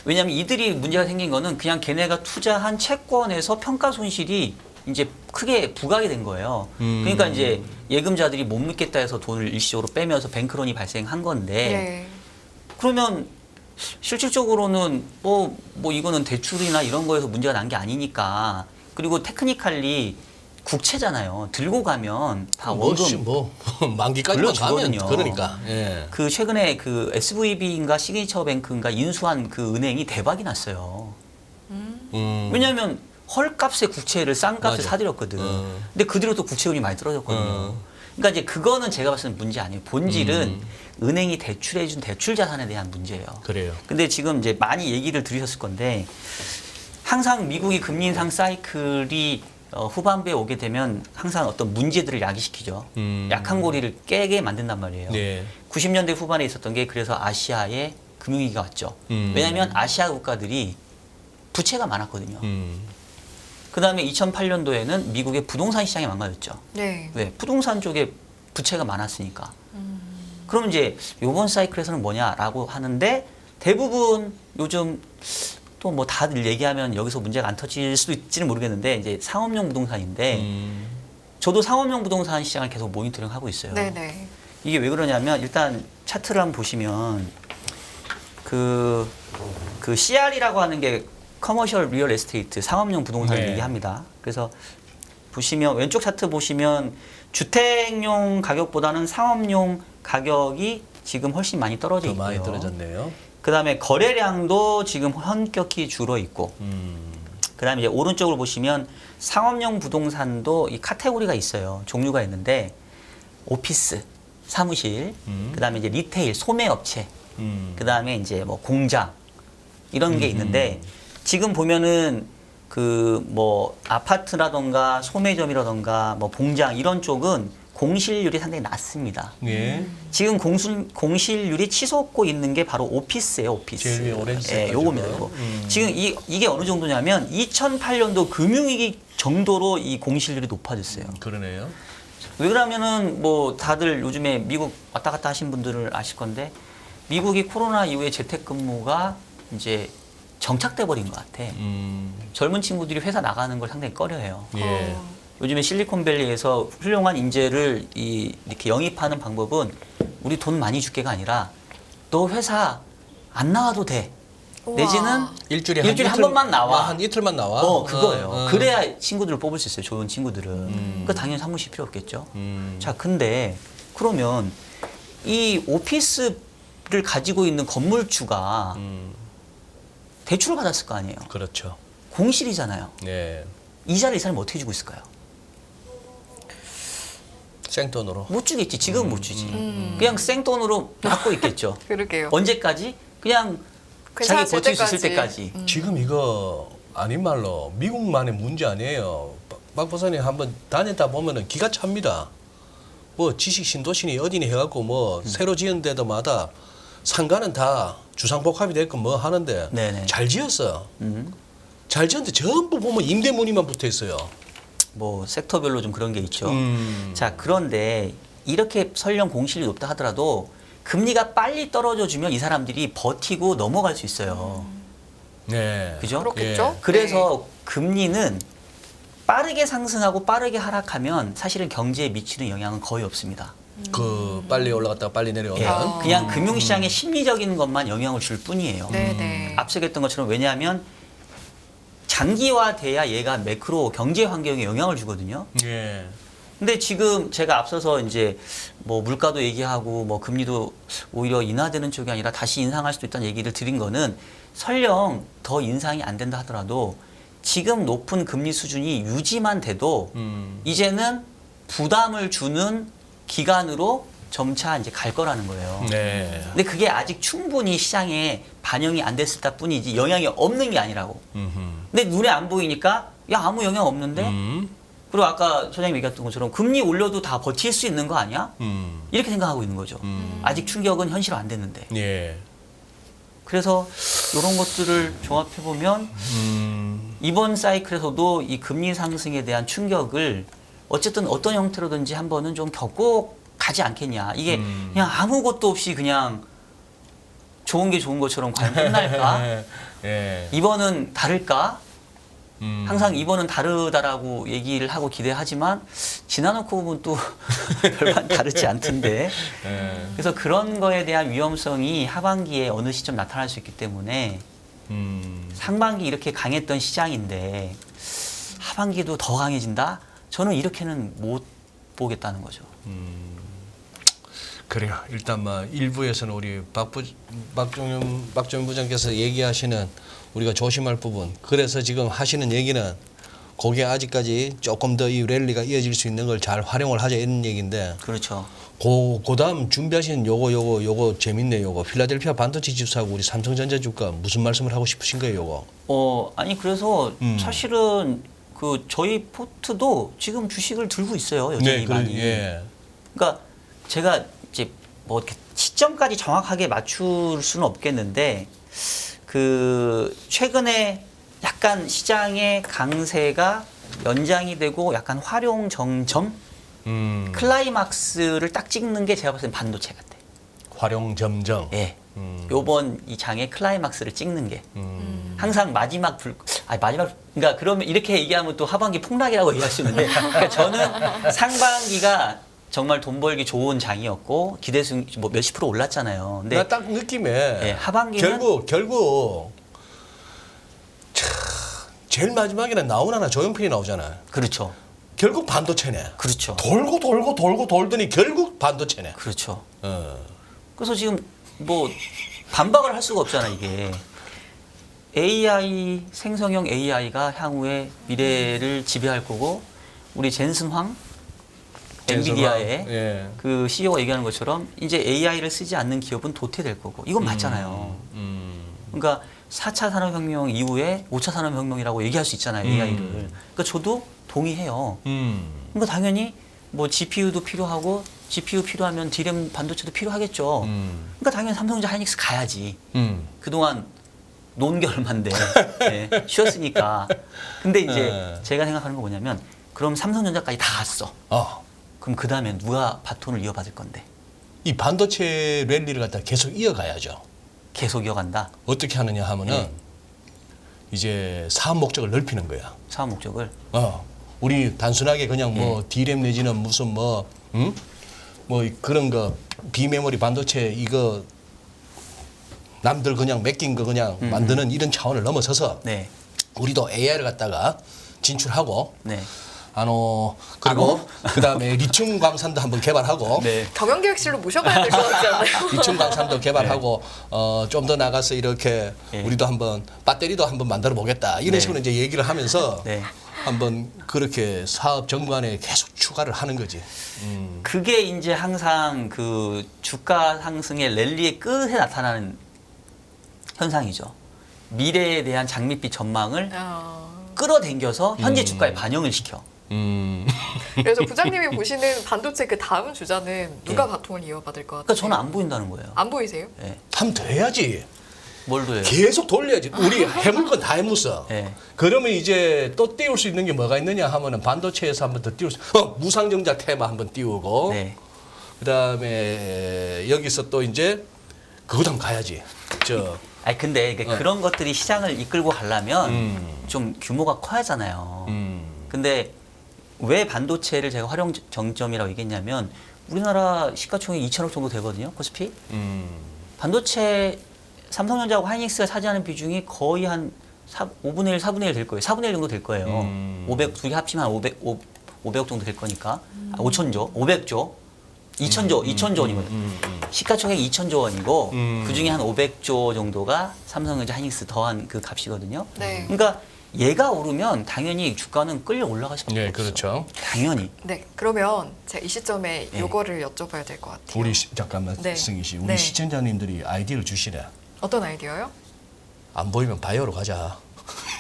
왜냐하면 이들이 문제가 생긴 거는 그냥 걔네가 투자한 채권에서 평가 손실이 이제 크게 부각이 된 거예요. 그러니까 이제 예금자들이 못 믿겠다 해서 돈을 일시적으로 빼면서 뱅크런이 발생한 건데 네. 그러면 실질적으로는 뭐 이거는 대출이나 이런 거에서 문제가 난 게 아니니까 그리고 테크니컬리 국채잖아요. 들고 가면 다 원금 뭐 만기까지만 가면 물려주거든요. 그러니까. 예. 그 최근에 그 SVB인가 시그니처 뱅크인가 인수한 그 은행이 대박이 났어요. 왜냐하면 헐값의 국채를 싼 값에 맞아. 사들였거든. 근데 그 뒤로 또 국채율이 많이 떨어졌거든요. 그러니까 이제 그거는 제가 봤을 때는 문제 아니에요. 본질은 은행이 대출해준 대출 자산에 대한 문제예요. 그래요. 근데 지금 이제 많이 얘기를 들으셨을 건데 항상 미국이 금리 인상 사이클이 후반부에 오게 되면 항상 어떤 문제들을 야기시키죠. 약한 고리를 깨게 만든단 말이에요. 네. 90년대 후반에 있었던 게 그래서 아시아에 금융위기가 왔죠. 왜냐하면 아시아 국가들이 부채가 많았거든요. 그 다음에 2008년도에는 미국의 부동산 시장이 망가졌죠. 네. 왜? 부동산 쪽에 부채가 많았으니까. 그럼 이제 요번 사이클에서는 뭐냐라고 하는데 대부분 요즘 또 뭐 다들 얘기하면 여기서 문제가 안 터질 수도 있지는 모르겠는데 이제 상업용 부동산인데 저도 상업용 부동산 시장을 계속 모니터링 하고 있어요. 네네. 이게 왜 그러냐면 일단 차트를 한번 보시면 그 CR이라고 하는 게 커머셜 리얼 에스테이트 상업용 부동산 네. 얘기합니다. 그래서 보시면 왼쪽 차트 보시면 주택용 가격보다는 상업용 가격이 지금 훨씬 많이 떨어져 더 있고요. 많이 떨어졌네요. 그다음에 거래량도 지금 현격히 줄어 있고. 그다음에 이제 오른쪽으로 보시면 상업용 부동산도 이 카테고리가 있어요. 종류가 있는데 오피스, 사무실, 그다음에 이제 리테일, 소매업체, 그다음에 이제 뭐 공장 이런 게 있는데 지금 보면은 그 뭐 아파트라던가 소매점이라던가 뭐 공장 이런 쪽은 공실률이 상당히 낮습니다. 예. 지금 공실률이 치솟고 있는 게 바로 오피스예요, 오피스. 제일 위에 오렌지 예, 색깔 요겁니다, 저거. 요거. 지금 이게 어느 정도냐면 2008년도 금융위기 정도로 이 공실률이 높아졌어요. 그러네요. 왜 그러냐면은 뭐 다들 요즘에 미국 왔다 갔다 하신 분들을 아실 건데 미국이 코로나 이후에 재택근무가 이제 정착돼 버린 것 같아. 젊은 친구들이 회사 나가는 걸 상당히 꺼려해요. 예. 요즘에 실리콘밸리에서 훌륭한 인재를 이렇게 영입하는 방법은 우리 돈 많이 줄게가 아니라 너 회사 안 나와도 돼. 우와. 내지는 일주일에 한 번만 나와. 한 이틀만 나와. 그거예요. 그래야 친구들을 뽑을 수 있어요. 좋은 친구들은. 그 당연히 사무실 필요 없겠죠. 자, 근데 그러면 이 오피스를 가지고 있는 건물주가 대출을 받았을 거 아니에요. 그렇죠. 공실이잖아요. 네. 이자를 이 사람이 어떻게 주고 있을까요? 생돈으로. 못 주겠지. 지금은 못 주지. 그냥 생돈으로 받고 있겠죠. 그러게요. 언제까지? 그냥 자기 괜찮았을 버틸 수 있을 때까지. 지금 이거 아닌 말로 미국만의 문제 아니에요. 박 박사님 한번 다녔다 보면은 기가 찹니다. 뭐 지식 신도시니 어디니 해갖고 뭐 새로 지은 데도마다 상가는 다 주상복합이 됐고 뭐 하는데 네네. 잘 지었어. 음. 잘 지었는데 전부 보면 임대 문의만 붙어 있어요. 뭐 섹터별로 좀 그런 게 있죠. 음. 자, 그런데 이렇게 설령 공실이 높다 하더라도 금리가 빨리 떨어져 주면 이 사람들이 버티고 넘어갈 수 있어요. 네. 그죠? 그렇겠죠. 그래서 금리는 빠르게 상승하고 빠르게 하락하면 사실은 경제에 미치는 영향은 거의 없습니다. 그 빨리 올라갔다가 빨리 내려오면 예, 그냥 금융시장의 심리적인 것만 영향을 줄 뿐이에요. 네네. 앞서 했던 것처럼 왜냐하면 장기화돼야 얘가 매크로 경제 환경에 영향을 주거든요. 예. 근데 지금 제가 앞서서 이제 뭐 물가도 얘기하고 뭐 금리도 오히려 인하되는 쪽이 아니라 다시 인상할 수도 있다는 얘기를 드린 거는 설령 더 인상이 안 된다 하더라도 지금 높은 금리 수준이 유지만 돼도 이제는 부담을 주는 기간으로 점차 이제 갈 거라는 거예요. 네. 근데 그게 아직 충분히 시장에 반영이 안 됐을 뿐이지 영향이 없는 게 아니라고. 근데 눈에 안 보이니까 야 아무 영향 없는데 그리고 아까 소장님 얘기했던 것처럼 금리 올려도 다 버틸 수 있는 거 아니야? 이렇게 생각하고 있는 거죠. 아직 충격은 현실화 안 됐는데. 예. 그래서 이런 것들을 종합해 보면 이번 사이클에서도 이 금리 상승에 대한 충격을 어쨌든 어떤 형태로든지 한 번은 좀 겪고 가지 않겠냐. 이게 그냥 아무것도 없이 그냥 좋은 게 좋은 것처럼 과연 끝날까? 예. 이번은 다를까? 항상 이번은 다르다라고 얘기를 하고 기대하지만 지나놓고 보면 또 별반 다르지 않던데. 예. 그래서 그런 거에 대한 위험성이 하반기에 어느 시점 나타날 수 있기 때문에 상반기 이렇게 강했던 시장인데 하반기도 더 강해진다? 저는 이렇게는 못 보겠다는 거죠. 그래요. 일단 뭐 일부에서는 우리 박종윤 부장께서 얘기하시는 우리가 조심할 부분. 그래서 지금 하시는 얘기는 거기에 아직까지 조금 더 이 랠리가 이어질 수 있는 걸 잘 활용을 하자 이런 얘기인데. 그렇죠. 그다음 준비하신 요거 재밌네. 요거 필라델피아 반도체 지수하고 우리 삼성전자 주가 무슨 말씀을 하고 싶으신 거예요, 요거? 아니 그래서 사실은 그 저희 포트도 지금 주식을 들고 있어요. 여전히 많이. 예. 그러니까 제가 이제 뭐 이렇게 시점까지 정확하게 맞출 수는 없겠는데 그 최근에 약간 시장의 강세가 연장이 되고 약간 활용 정점 클라이막스를 딱 찍는 게 제가 봤을 땐 반도체 같아. 활용 점정. 예. 요번 이 장의 클라이막스를 찍는 게 항상 마지막 그러니까 그러면 이렇게 얘기하면 또 하반기 폭락이라고 얘기할 수 있는데 그러니까 저는 상반기가 정말 돈 벌기 좋은 장이었고 기대수 뭐 몇십 프로 올랐잖아요. 근데 나 딱 느낌에 예, 하반기는 결국 제일 마지막에는 나오나 조용필이 나오잖아. 그렇죠. 결국 반도체네. 그렇죠. 돌고 돌더니 결국 반도체네. 그렇죠. 그래서 지금 뭐 반박을 할 수가 없잖아 이게. AI 생성형 AI가 향후에 미래를 지배할 거고 우리 젠슨 황 엔비디아의 예. 그 CEO가 얘기하는 것처럼 이제 AI를 쓰지 않는 기업은 도태될 거고 이건 맞잖아요. 그러니까 4차 산업혁명 이후에 5차 산업혁명이라고 얘기할 수 있잖아요 AI를. 그러니까 저도 동의해요. 그러니까 당연히 뭐 GPU도 필요하고 GPU 필요하면 D램 반도체도 필요하겠죠. 그러니까 당연히 삼성전자 하이닉스 가야지. 그동안 논 게 얼만데 네, 쉬었으니까. 근데 이제 제가 생각하는 건 뭐냐면 그럼 삼성전자까지 다 갔어. 그럼 그 다음에 누가 바톤을 이어받을 건데? 이 반도체 랠리를 갖다 계속 이어가야죠. 계속 이어간다. 어떻게 하느냐 하면은 이제 사업 목적을 넓히는 거야. 사업 목적을. 우리 단순하게 그냥 뭐 D램 내지는 무슨 뭐 그런 거 비메모리 반도체 이거 남들 그냥 맡긴 거 그냥 만드는 이런 차원을 넘어서서 네. 우리도 AI를 갖다가 진출하고 네. 그리고 그다음에 리튬 광산도 한번 개발하고 네. 경영기획실로 모셔가야 될 것 같지 않나요? 리튬 광산도 개발하고 좀 더 나가서 이렇게 우리도 한번 배터리도 한번 만들어 보겠다 이런 네. 식으로 이제 얘기를 하면서 네. 한번 그렇게 사업 정관에 계속 추가를 하는 거지. 그게 이제 항상 그 주가 상승의 랠리의 끝에 나타나는 현상이죠. 미래에 대한 장밋빛 전망을 끌어당겨서 현재 주가에 반영을 시켜. 그래서 부장님이 보시는 반도체 그 다음 주자는 누가 바통을 이어받을 것 같아요? 그러니까 저는 안 보인다는 거예요. 안 보이세요? 네. 하면 돼야지. 뭘 도해요? 계속 돌려야지. 우리 해물 건 다 해mus어. 네. 그러면 이제 또 띄울 수 있는 게 뭐가 있느냐 하면은 반도체에서 한번 더 띄울 수. 무상증자 테마 한번 띄우고. 네. 그다음에 여기서 또 이제 그것도 한번 가야지. 아니 근데 그런 것들이 시장을 이끌고 가려면 좀 규모가 커야 하잖아요. 근데 왜 반도체를 제가 활용 정점이라고 얘기했냐면 우리나라 시가총액 2천억 정도 되거든요. 코스피. 반도체 삼성전자하고 하이닉스가 차지하는 비중이 거의 한 5분의 1, 4분의 1 될 거예요. 4분의 1 정도 될 거예요. 500, 두 개 합치면 한 500억 정도 될 거니까. 5천조, 500조. 2천조 원이거든요. 시가총액 2천조 원이고 그중에 한 500조 정도가 삼성전자 하이닉스 더한 그 값이거든요. 네. 그러니까 얘가 오르면 당연히 주가는 끌려 올라갈 수밖에 네, 없어. 그렇죠. 당연히. 네, 그러면 제가 이 시점에 네. 요거를 여쭤봐야 될 것 같아요. 우리 잠깐만 네. 승희 씨, 우리 네. 시청자님들이 아이디어를 주시네. 어떤 아이디어요? 안 보이면 바이오로 가자.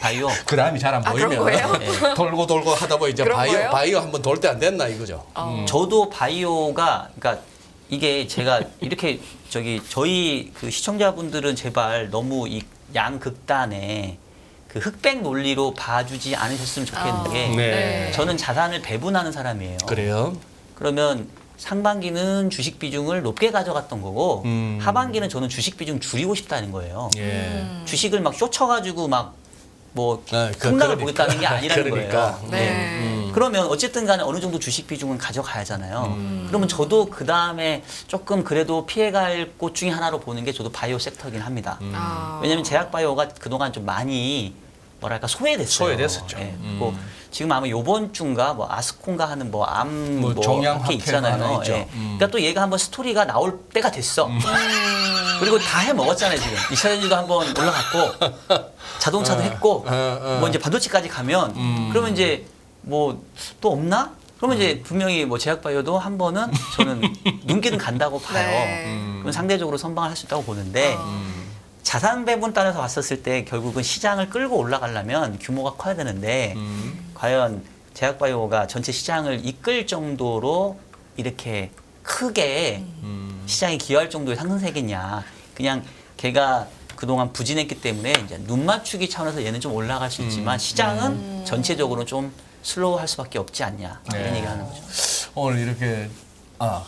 바이오. 그 다음이 잘 안 그런 보이면 거예요? 돌고 하다 보니 이제 그런 거예요? 바이오 한번 돌 때 안 됐나 이거죠. 저도 바이오가 그러니까 이게 제가 이렇게 저희 그 시청자분들은 제발 너무 이 양극단의 그 흑백 논리로 봐주지 않으셨으면 좋겠는 게 네. 저는 자산을 배분하는 사람이에요. 그래요? 그러면 상반기는 주식 비중을 높게 가져갔던 거고 하반기는 저는 주식 비중 줄이고 싶다는 거예요. 예. 주식을 막 쫓아가지고 막 뭐 폭락을 그러니까. 보겠다는 게 아니라는 그러니까. 거예요. 네. 그러면 어쨌든 간에 어느 정도 주식 비중은 가져가야 하잖아요. 그러면 저도 그 다음에 조금 그래도 피해갈 곳 중에 하나로 보는 게 저도 바이오 섹터긴 합니다. 왜냐하면 제약바이오가 그동안 좀 많이 뭐랄까 소외됐어요. 소외됐었죠. 예. 그리고 지금 아마 요번 주인가 뭐 아스콘가 하는 뭐 암 뭐 뭐 종양 이렇게 학회가 하나 있잖아요. 있죠. 예. 그러니까 또 얘가 한번 스토리가 나올 때가 됐어. 그리고 다 해 먹었잖아요 지금. 2차 전지도 한번 올라갔고 자동차도 했고 뭐 이제 반도체까지 가면 그러면 이제 뭐 또 없나? 그러면 이제 분명히 뭐 제약바이오도 한 번은 저는 눈길은 간다고 봐요. 네. 그럼 상대적으로 선방을 할 수 있다고 보는데 자산 배분 단에서 봤었을 때 결국은 시장을 끌고 올라가려면 규모가 커야 되는데 과연 제약바이오가 전체 시장을 이끌 정도로 이렇게 크게 시장에 기여할 정도의 상승세겠냐. 그냥 걔가 그동안 부진했기 때문에 이제 눈 맞추기 차원에서 얘는 좀 올라갈 수 있지만 시장은 전체적으로 좀 슬로우할 수밖에 없지 않냐. 이런 네. 얘기를 하는 거죠. 오늘 이렇게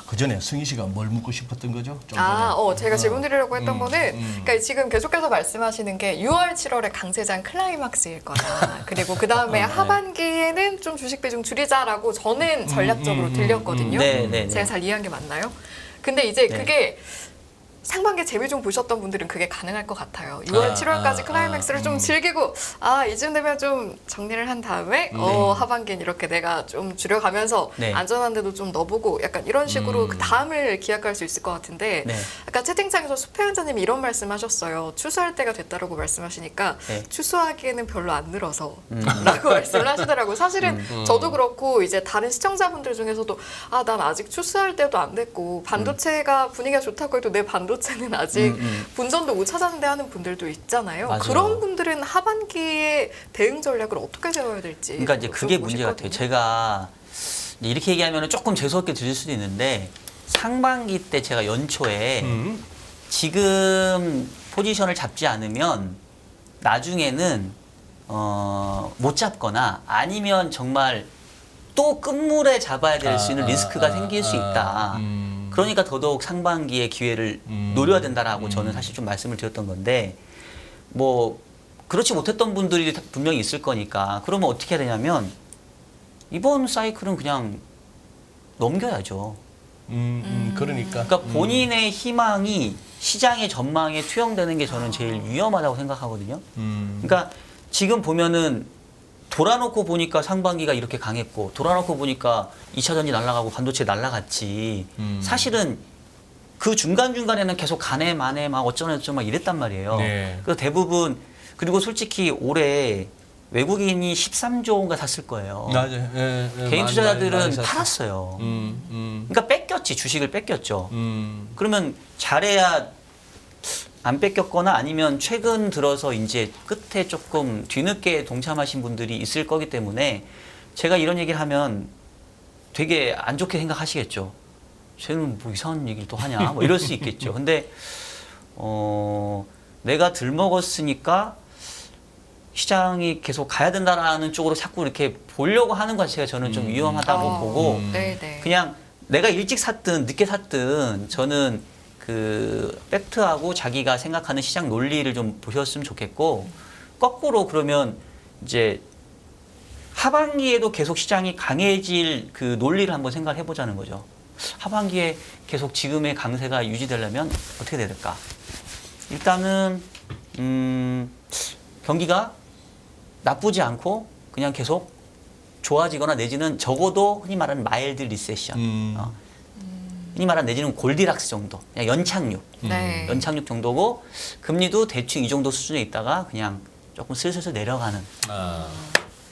그 전에 승희 씨가 뭘 묻고 싶었던 거죠? 좀 전에. 제가 질문 드리려고 했던 거는 그러니까 지금 계속해서 말씀하시는 게 6월, 7월에 강세장 클라이막스일 거다. 그리고 그 다음에 하반기에는 좀 주식 비중 줄이자라고 저는 전략적으로 들렸거든요. 네. 제가 잘 이해한 게 맞나요? 근데 이제 네. 그게 상반기 재비중 보셨던 분들은 그게 가능할 것 같아요. 6월, 7월까지 클라이맥스를 좀 즐기고 이쯤 되면 좀 정리를 한 다음에 하반기엔 이렇게 내가 좀 줄여가면서 네. 안전한 데도 좀 넣어보고 약간 이런 식으로 그 다음을 기약할 수 있을 것 같은데 네. 아까 채팅창에서 수표현자님이 이런 말씀하셨어요. 추수할 때가 됐다라고 말씀하시니까 네. 추수하기에는 별로 안 늘어서 라고 말씀을 하시더라고요. 사실은 저도 그렇고 이제 다른 시청자분들 중에서도 난 아직 추수할 때도 안 됐고 반도체가 분위기가 좋다고 해도 내 반도체는 아직 분전도 못 찾았는데 하는 분들도 있잖아요. 맞아요. 그런 분들은 하반기에 대응 전략을 어떻게 세워야 될지. 그러니까 이제 그게 여쭤보고 문제 같아요. 싶거든요. 제가 이렇게 얘기하면 조금 재수없게 들릴 수도 있는데 상반기 때 제가 연초에 지금 포지션을 잡지 않으면 나중에는 못 잡거나 아니면 정말 또 끝물에 잡아야 될 수 있는 리스크가 생길 수 있다. 그러니까 더더욱 상반기에 기회를 노려야 된다라고 저는 사실 좀 말씀을 드렸던 건데 뭐 그렇지 못했던 분들이 분명히 있을 거니까 그러면 어떻게 해야 되냐면 이번 사이클은 그냥 넘겨야죠. 그러니까 본인의 희망이 시장의 전망에 투영되는 게 저는 제일 위험하다고 생각하거든요. 그러니까 지금 보면은 돌아놓고 보니까 상반기가 이렇게 강했고 돌아놓고 보니까 2차 전지 날아가고 반도체 날아갔지. 사실은 그 중간중간에는 계속 가네 마네 막 어쩌고저쩌고 막 이랬단 말이에요. 네. 그래서 대부분 그리고 솔직히 올해 외국인이 13조인가 샀을 거예요. 맞아요. 개인 투자자들은 많이 샀어요. 팔았어요. 그러니까 뺏겼지. 주식을 뺏겼죠. 그러면 잘해야 안 뺏겼거나 아니면 최근 들어서 이제 끝에 조금 뒤늦게 동참하신 분들이 있을 거기 때문에 제가 이런 얘기를 하면 되게 안 좋게 생각하시겠죠. 쟤는 뭐 이상한 얘기를 또 하냐 뭐 이럴 수 있겠죠. 근데 내가 들먹었으니까 시장이 계속 가야 된다라는 쪽으로 자꾸 이렇게 보려고 하는 것 자체가 저는 좀 위험하다고 보고 네네. 그냥 내가 일찍 샀든 늦게 샀든 저는 그 팩트하고 자기가 생각하는 시장 논리를 좀 보셨으면 좋겠고 거꾸로 그러면 이제 하반기에도 계속 시장이 강해질 그 논리를 한번 생각을 해보자는 거죠. 하반기에 계속 지금의 강세가 유지되려면 어떻게 돼야 될까? 일단은 경기가 나쁘지 않고 그냥 계속 좋아지거나 내지는 적어도 흔히 말하는 마일드 리세션, 흔히 말하는 내지는 골디락스 정도, 그냥 연착륙, 네. 연착륙 정도고 금리도 대충 이 정도 수준에 있다가 그냥 조금 슬슬 내려가는.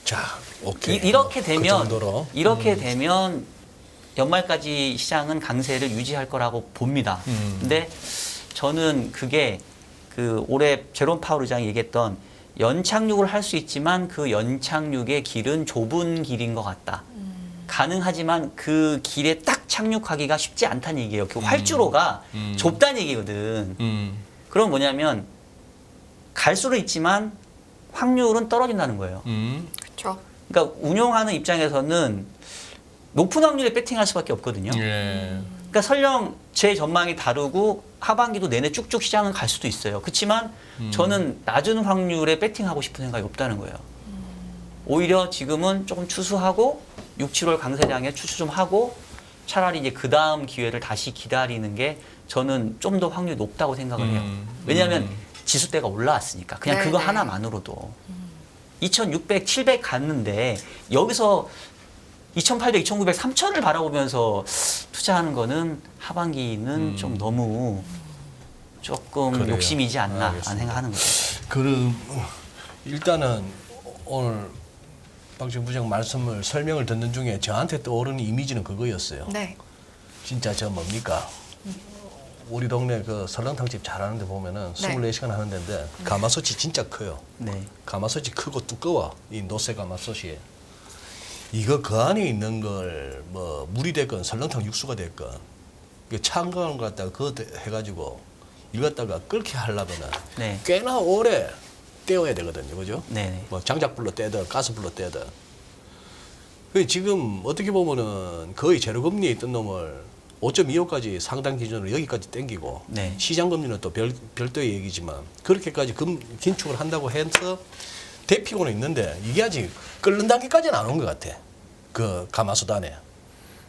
자, 오케이. 이렇게 그 되면 정도로. 이렇게 되면 연말까지 시장은 강세를 유지할 거라고 봅니다. 근데 저는 그게 그 올해 제롬 파월 의장이 얘기했던 연착륙을 할 수 있지만 그 연착륙의 길은 좁은 길인 것 같다. 가능하지만 그 길에 딱 착륙하기가 쉽지 않다는 얘기예요. 그 활주로가 좁다는 얘기거든. 그럼 뭐냐면 갈 수는 있지만 확률은 떨어진다는 거예요. 그렇죠. 그러니까 운용하는 입장에서는 높은 확률에 배팅할 수밖에 없거든요. 예. 그러니까 설령 제 전망이 다르고 하반기도 내내 쭉쭉 시장은 갈 수도 있어요. 그렇지만 저는 낮은 확률에 배팅하고 싶은 생각이 없다는 거예요. 오히려 지금은 조금 추수하고 6, 7월 강세장에 추수 좀 하고 차라리 이제 그 다음 기회를 다시 기다리는 게 저는 좀 더 확률이 높다고 생각을 해요. 왜냐하면 지수대가 올라왔으니까 그냥 그거 네네. 하나만으로도 2,600, 700 갔는데 여기서 2,800, 2,900, 3,000을 바라보면서 투자하는 거는 하반기는 좀 너무 조금 그래요. 욕심이지 않나 알겠습니다. 안 생각하는 거죠. 그럼 일단은 오늘 박지원 부장 말씀을 설명을 듣는 중에 저한테 떠오르는 이미지는 그거였어요. 네. 진짜 저 뭡니까? 우리 동네 그 설렁탕집 잘하는 데 보면은 네. 24시간 하는 데인데 가마솥이 진짜 커요. 네. 가마솥이 크고 두꺼워. 이 노쇠 가마솥이. 이거 그 안에 있는 걸 뭐 물이 됐건 설렁탕 육수가 됐건 이거 찬 거 갖다가 그거 해가지고 이거 갖다가 끓게 하려면은 네. 꽤나 오래 떼어야 되거든요, 그죠? 네. 뭐 장작불로 떼든 가스불로 떼든. 그 지금 어떻게 보면은 거의 제로금리에 있던 놈을 5.25까지 상당 기준으로 여기까지 땡기고 네. 시장금리는 또 별도의 얘기지만 그렇게까지 긴축을 한다고 해서 대피고는 있는데 이게 아직 끓는 단계까지는 안 온 것 같아. 그 가마솥 안에.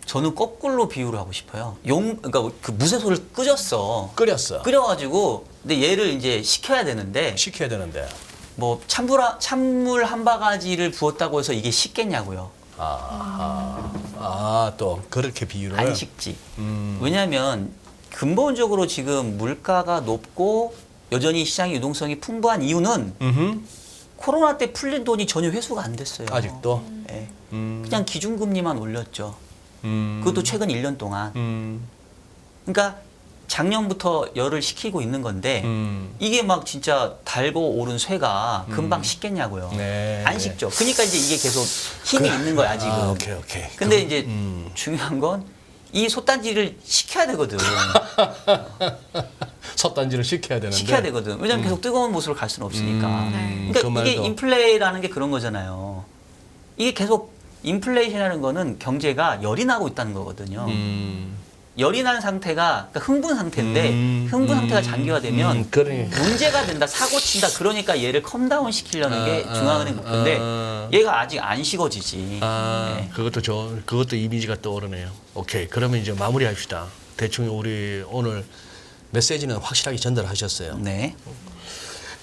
저는 거꾸로 비유를 하고 싶어요. 그러니까 그 무쇠소를 끓였어. 끓였어. 끓여가지고 근데 얘를 이제 식혀야 되는데 식혀야 되는데. 뭐 찬물 한 바가지를 부었다고 해서 이게 식겠냐고요. 또 그렇게 비유를. 안 식지. 왜냐하면 근본적으로 지금 물가가 높고 여전히 시장의 유동성이 풍부한 이유는 코로나 때 풀린 돈이 전혀 회수가 안 됐어요. 아직도. 네. 그냥 기준금리만 올렸죠. 그것도 최근 1년 동안. 그러니까 작년부터 열을 식히고 있는 건데 이게 막 진짜 달고 오른 쇠가 금방 식겠냐고요. 네. 안 식죠. 그러니까 이제 이게 계속 힘이 있는 거야 아직은. 아, 오케이. 근데 이제 중요한 건 이 솥단지를 식혀야 되거든. 솥단지를 식혀야 되는데. 식혀야 되거든. 왜냐면 계속 뜨거운 모습으로 갈 수는 없으니까. 네. 그러니까 그 이게 말도. 인플레라는 게 그런 거잖아요. 이게 계속 인플레이션이라는 거는 경제가 열이 나고 있다는 거거든요. 열이 난 상태가 그러니까 흥분 상태인데 흥분 상태가 장기화되면 그래. 문제가 된다, 사고 친다. 그러니까 얘를 컴다운 시키려는 게 중앙은행 목표인데 얘가 아직 안 식어지지. 네. 그것도 이미지가 떠오르네요. 오케이. 그러면 이제 마무리합시다. 대충 우리 오늘 메시지는 확실하게 전달하셨어요. 네.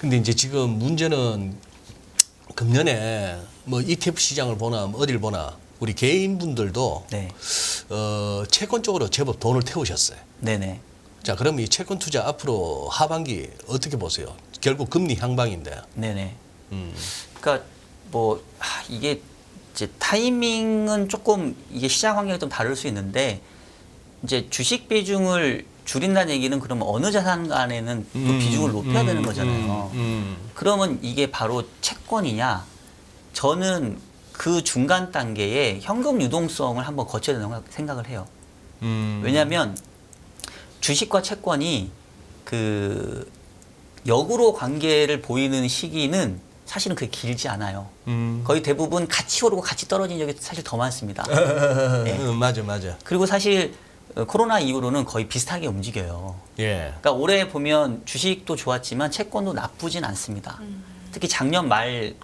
근데 이제 지금 문제는 금년에 뭐 ETF 시장을 보나 뭐 어딜 보나 우리 개인분들도 네. 채권 쪽으로 제법 돈을 태우셨어요. 네네. 자, 그럼 이 채권 투자 앞으로 하반기 어떻게 보세요? 결국 금리 향방인데. 네네. 그러니까 뭐 이게 이제 타이밍은 조금 이게 시장 환경이 좀 다를 수 있는데 이제 주식 비중을 줄인다는 얘기는 그러면 어느 자산 간에는 또 비중을 높여야 되는 거잖아요. 그러면 이게 바로 채권이냐? 저는 그 중간 단계에 현금 유동성을 한번 거쳐야 된다고 생각을 해요. 왜냐하면 주식과 채권이 그 역으로 관계를 보이는 시기는 사실은 그게 길지 않아요. 거의 대부분 같이 오르고 같이 떨어진 적이 사실 더 많습니다. 네. 맞아. 그리고 사실 코로나 이후로는 거의 비슷하게 움직여요. 예. 그러니까 올해 보면 주식도 좋았지만 채권도 나쁘진 않습니다. 특히 작년 말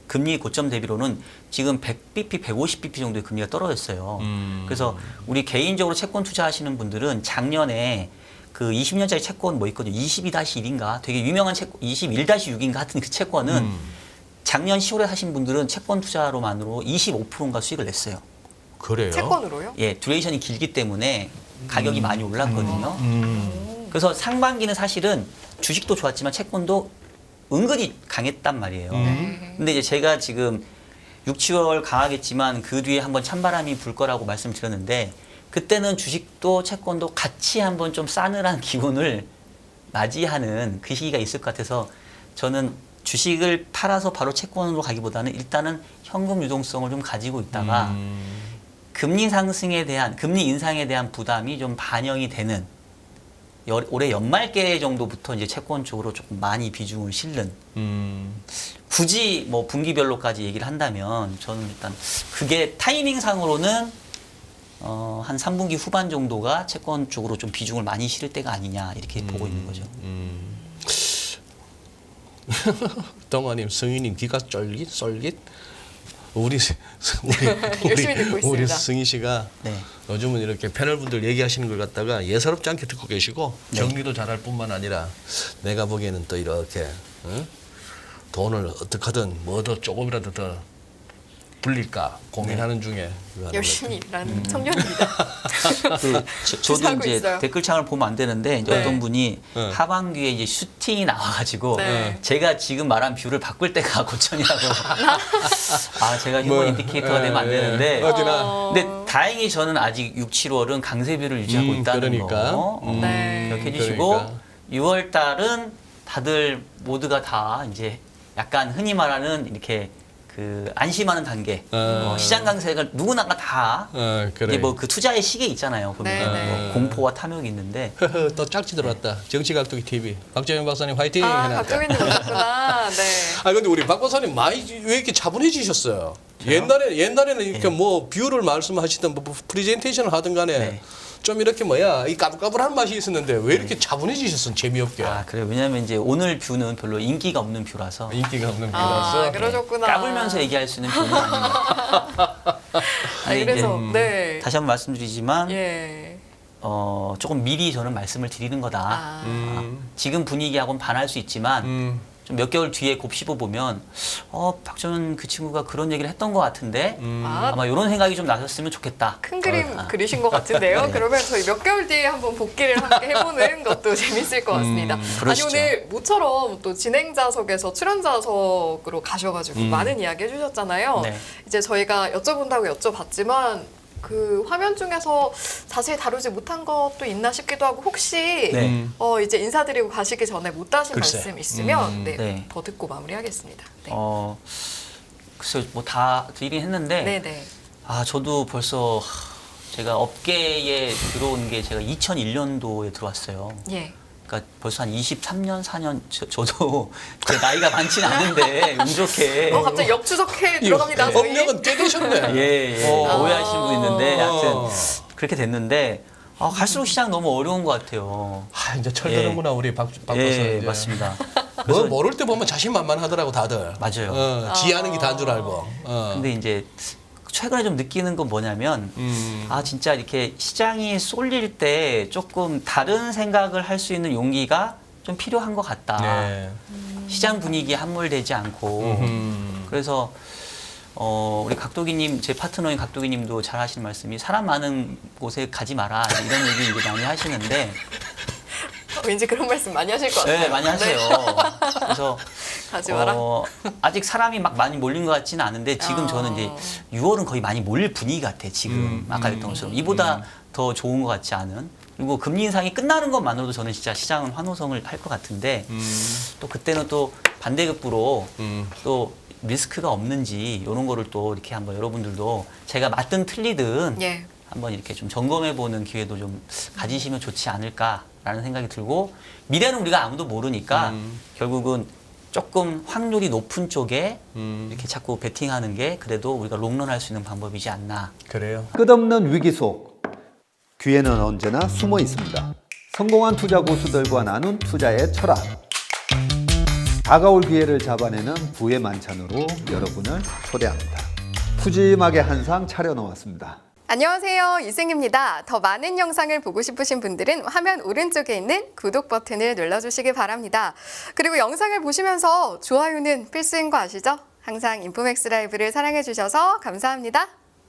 금리 고점 대비로는 지금 100bp, 150bp 정도의 금리가 떨어졌어요. 그래서 우리 개인적으로 채권 투자하시는 분들은 작년에 그 20년짜리 채권 뭐 있거든요. 22-1인가 되게 유명한 채권 21-6인가 하여튼 그 채권은 작년 10월에 하신 분들은 채권 투자로만으로 25%인가 수익을 냈어요. 그래요? 채권으로요? 예, 듀레이션이 길기 때문에 가격이 많이 올랐거든요. 그래서 상반기는 사실은 주식도 좋았지만 채권도 은근히 강했단 말이에요. 근데 이제 제가 지금 6, 7월 강하겠지만 그 뒤에 한번 찬바람이 불 거라고 말씀드렸는데 그때는 주식도 채권도 같이 한번 좀 싸늘한 기분을 맞이하는 그 시기가 있을 것 같아서 저는 주식을 팔아서 바로 채권으로 가기보다는 일단은 현금 유동성을 좀 가지고 있다가 금리 인상에 대한 부담이 좀 반영이 되는 올해 연말께 정도부터 이제 채권 쪽으로 조금 많이 비중을 실는 굳이 뭐 분기별로까지 얘기를 한다면 저는 일단 그게 타이밍상으로는 한 3분기 후반 정도가 채권 쪽으로 좀 비중을 많이 실을 때가 아니냐 이렇게 보고 있는 거죠. 동아님, 승희님 귀가 쫄깃. 우리 열심히 듣고 있습니다. 우리 승희 씨가 네. 요즘은 이렇게 패널분들 얘기하시는 걸 갖다가 예사롭지 않게 듣고 계시고 정리도 잘할 뿐만 아니라 내가 보기에는 또 이렇게 돈을 어떻게 하든 뭐 더 조금이라도 더 불릴까 고민하는 중에 열심히 일하는 청년입니다. 저도 하고 이제 있어요. 댓글창을 보면 안 되는데 이제 네. 어떤 분이 네. 하반기에 이제 슈팅이 나와가지고 네. 제가 지금 말한 뷰를 바꿀 때가 고천이라고. 아 제가 휴먼 인디케이터가 되면 안 되는데. 어디나 근데 다행히 저는 아직 6, 7월은 강세뷰를 유지하고 있다는 그러니까. 거 네. 기억해 주시고 그러니까. 6월 달은 다들 모두가 다 이제 약간 흔히 말하는 이렇게 그 안심하는 단계. 시장 강세가 누구나가 다 그래. 이제 뭐 그 투자의 시계 있잖아요. 보면 네, 네. 뭐 공포와 탐욕이 있는데 또 짝지 들어왔다. 정치각도기 TV 박재현 박사님 화이팅. 아, 해놨다. 박정희님 오셨구나. 네. 아 근데 우리 박 박사님 많이 왜 이렇게 차분해지셨어요? 옛날에는 이렇게 뭐 뷰를 말씀하시던 뭐 프레젠테이션을 하든 간에 네. 좀 이렇게 이 까불까불한 맛이 있었는데 왜 이렇게 차분해지셨어? 재미없게. 아 그래요. 왜냐하면 이제 오늘 뷰는 별로 인기가 없는 뷰라서 인기가 없는 아, 뷰라서. 그러셨구나. 까불면서 얘기할 수 있는 뷰는 아닙니다. 아, 근데 그래서 이제 네. 다시 한번 말씀드리지만 예. 조금 미리 저는 말씀을 드리는 거다. 아. 지금 분위기하고는 반할 수 있지만 좀 몇 개월 뒤에 곱씹어 보면 박정현 그 친구가 그런 얘기를 했던 것 같은데 아, 아마 이런 생각이 좀 나셨으면 좋겠다. 큰 그림 그리신 것 같은데요. 네. 그러면 저희 몇 개월 뒤에 한번 복귀를 함께 해보는 것도 재밌을 것 같습니다. 아니 그러시죠. 오늘 모처럼 또 진행자석에서 출연자석으로 가셔가지고 많은 이야기 해주셨잖아요. 네. 이제 저희가 여쭤본다고 여쭤봤지만 그 화면 중에서 자세히 다루지 못한 것도 있나 싶기도 하고 혹시 네. 이제 인사드리고 가시기 전에 못 하신 글쎄. 말씀 있으면 네, 네. 더 듣고 마무리하겠습니다. 네. 글쎄요, 뭐 다 드리긴 했는데, 네네. 저도 벌써 제가 업계에 들어온 게 제가 2001년도에 들어왔어요. 예. 그러니까 벌써 한 23년, 4년, 저도 제 나이가 많지는 않은데, 운 좋게. 갑자기 역추적해 들어갑니다. 저희. 법령은 꽤 되셨네. 예, 오해하시는 분 있는데, 어. 하여튼 그렇게 됐는데, 갈수록 시장 너무 어려운 것 같아요. 이제 철드는구나 우리 박 박사. 예, 맞습니다. 뭐 그래서 모를 때 보면 자신만만하더라고 다들. 맞아요. 지하는 게 다인 줄 알고. 근데 이제 최근에 좀 느끼는 건 뭐냐면 진짜 이렇게 시장이 쏠릴 때 조금 다른 생각을 할 수 있는 용기가 좀 필요한 것 같다. 네. 시장 분위기에 함몰되지 않고 그래서 우리 각도기님 제 파트너인 각도기님도 잘 하시는 말씀이 사람 많은 곳에 가지 마라 이런 얘기 이제 많이 하시는데 왠지 그런 말씀 많이 하실 것 같아요. 네 많이 하세요. 그래서 가지 마라. 아직 사람이 막 많이 몰린 것 같지는 않은데 지금 저는 이제 6월은 거의 많이 몰릴 분위기 같아 지금 아까 했던 것처럼 이보다 더 좋은 것 같지 않은 그리고 금리 인상이 끝나는 것만으로도 저는 진짜 시장은 환호성을 할 것 같은데 또 그때는 또 반대급부로 또 리스크가 없는지 이런 거를 또 이렇게 한번 여러분들도 제가 맞든 틀리든 예. 한번 이렇게 좀 점검해보는 기회도 좀 가지시면 좋지 않을까라는 생각이 들고 미래는 우리가 아무도 모르니까 결국은 조금 확률이 높은 쪽에 이렇게 자꾸 베팅하는 게 그래도 우리가 롱런할 수 있는 방법이지 않나. 그래요. 끝없는 위기 속 기회는 언제나 숨어 있습니다. 성공한 투자 고수들과 나눈 투자의 철학. 다가올 기회를 잡아내는 부의 만찬으로 여러분을 초대합니다. 푸짐하게 한 상 차려놓았습니다. 안녕하세요. 이승입니다. 더 많은 영상을 보고 싶으신 분들은 화면 오른쪽에 있는 구독 버튼을 눌러주시기 바랍니다. 그리고 영상을 보시면서 좋아요는 필수인 거 아시죠? 항상 인포맥스 라이브를 사랑해주셔서 감사합니다.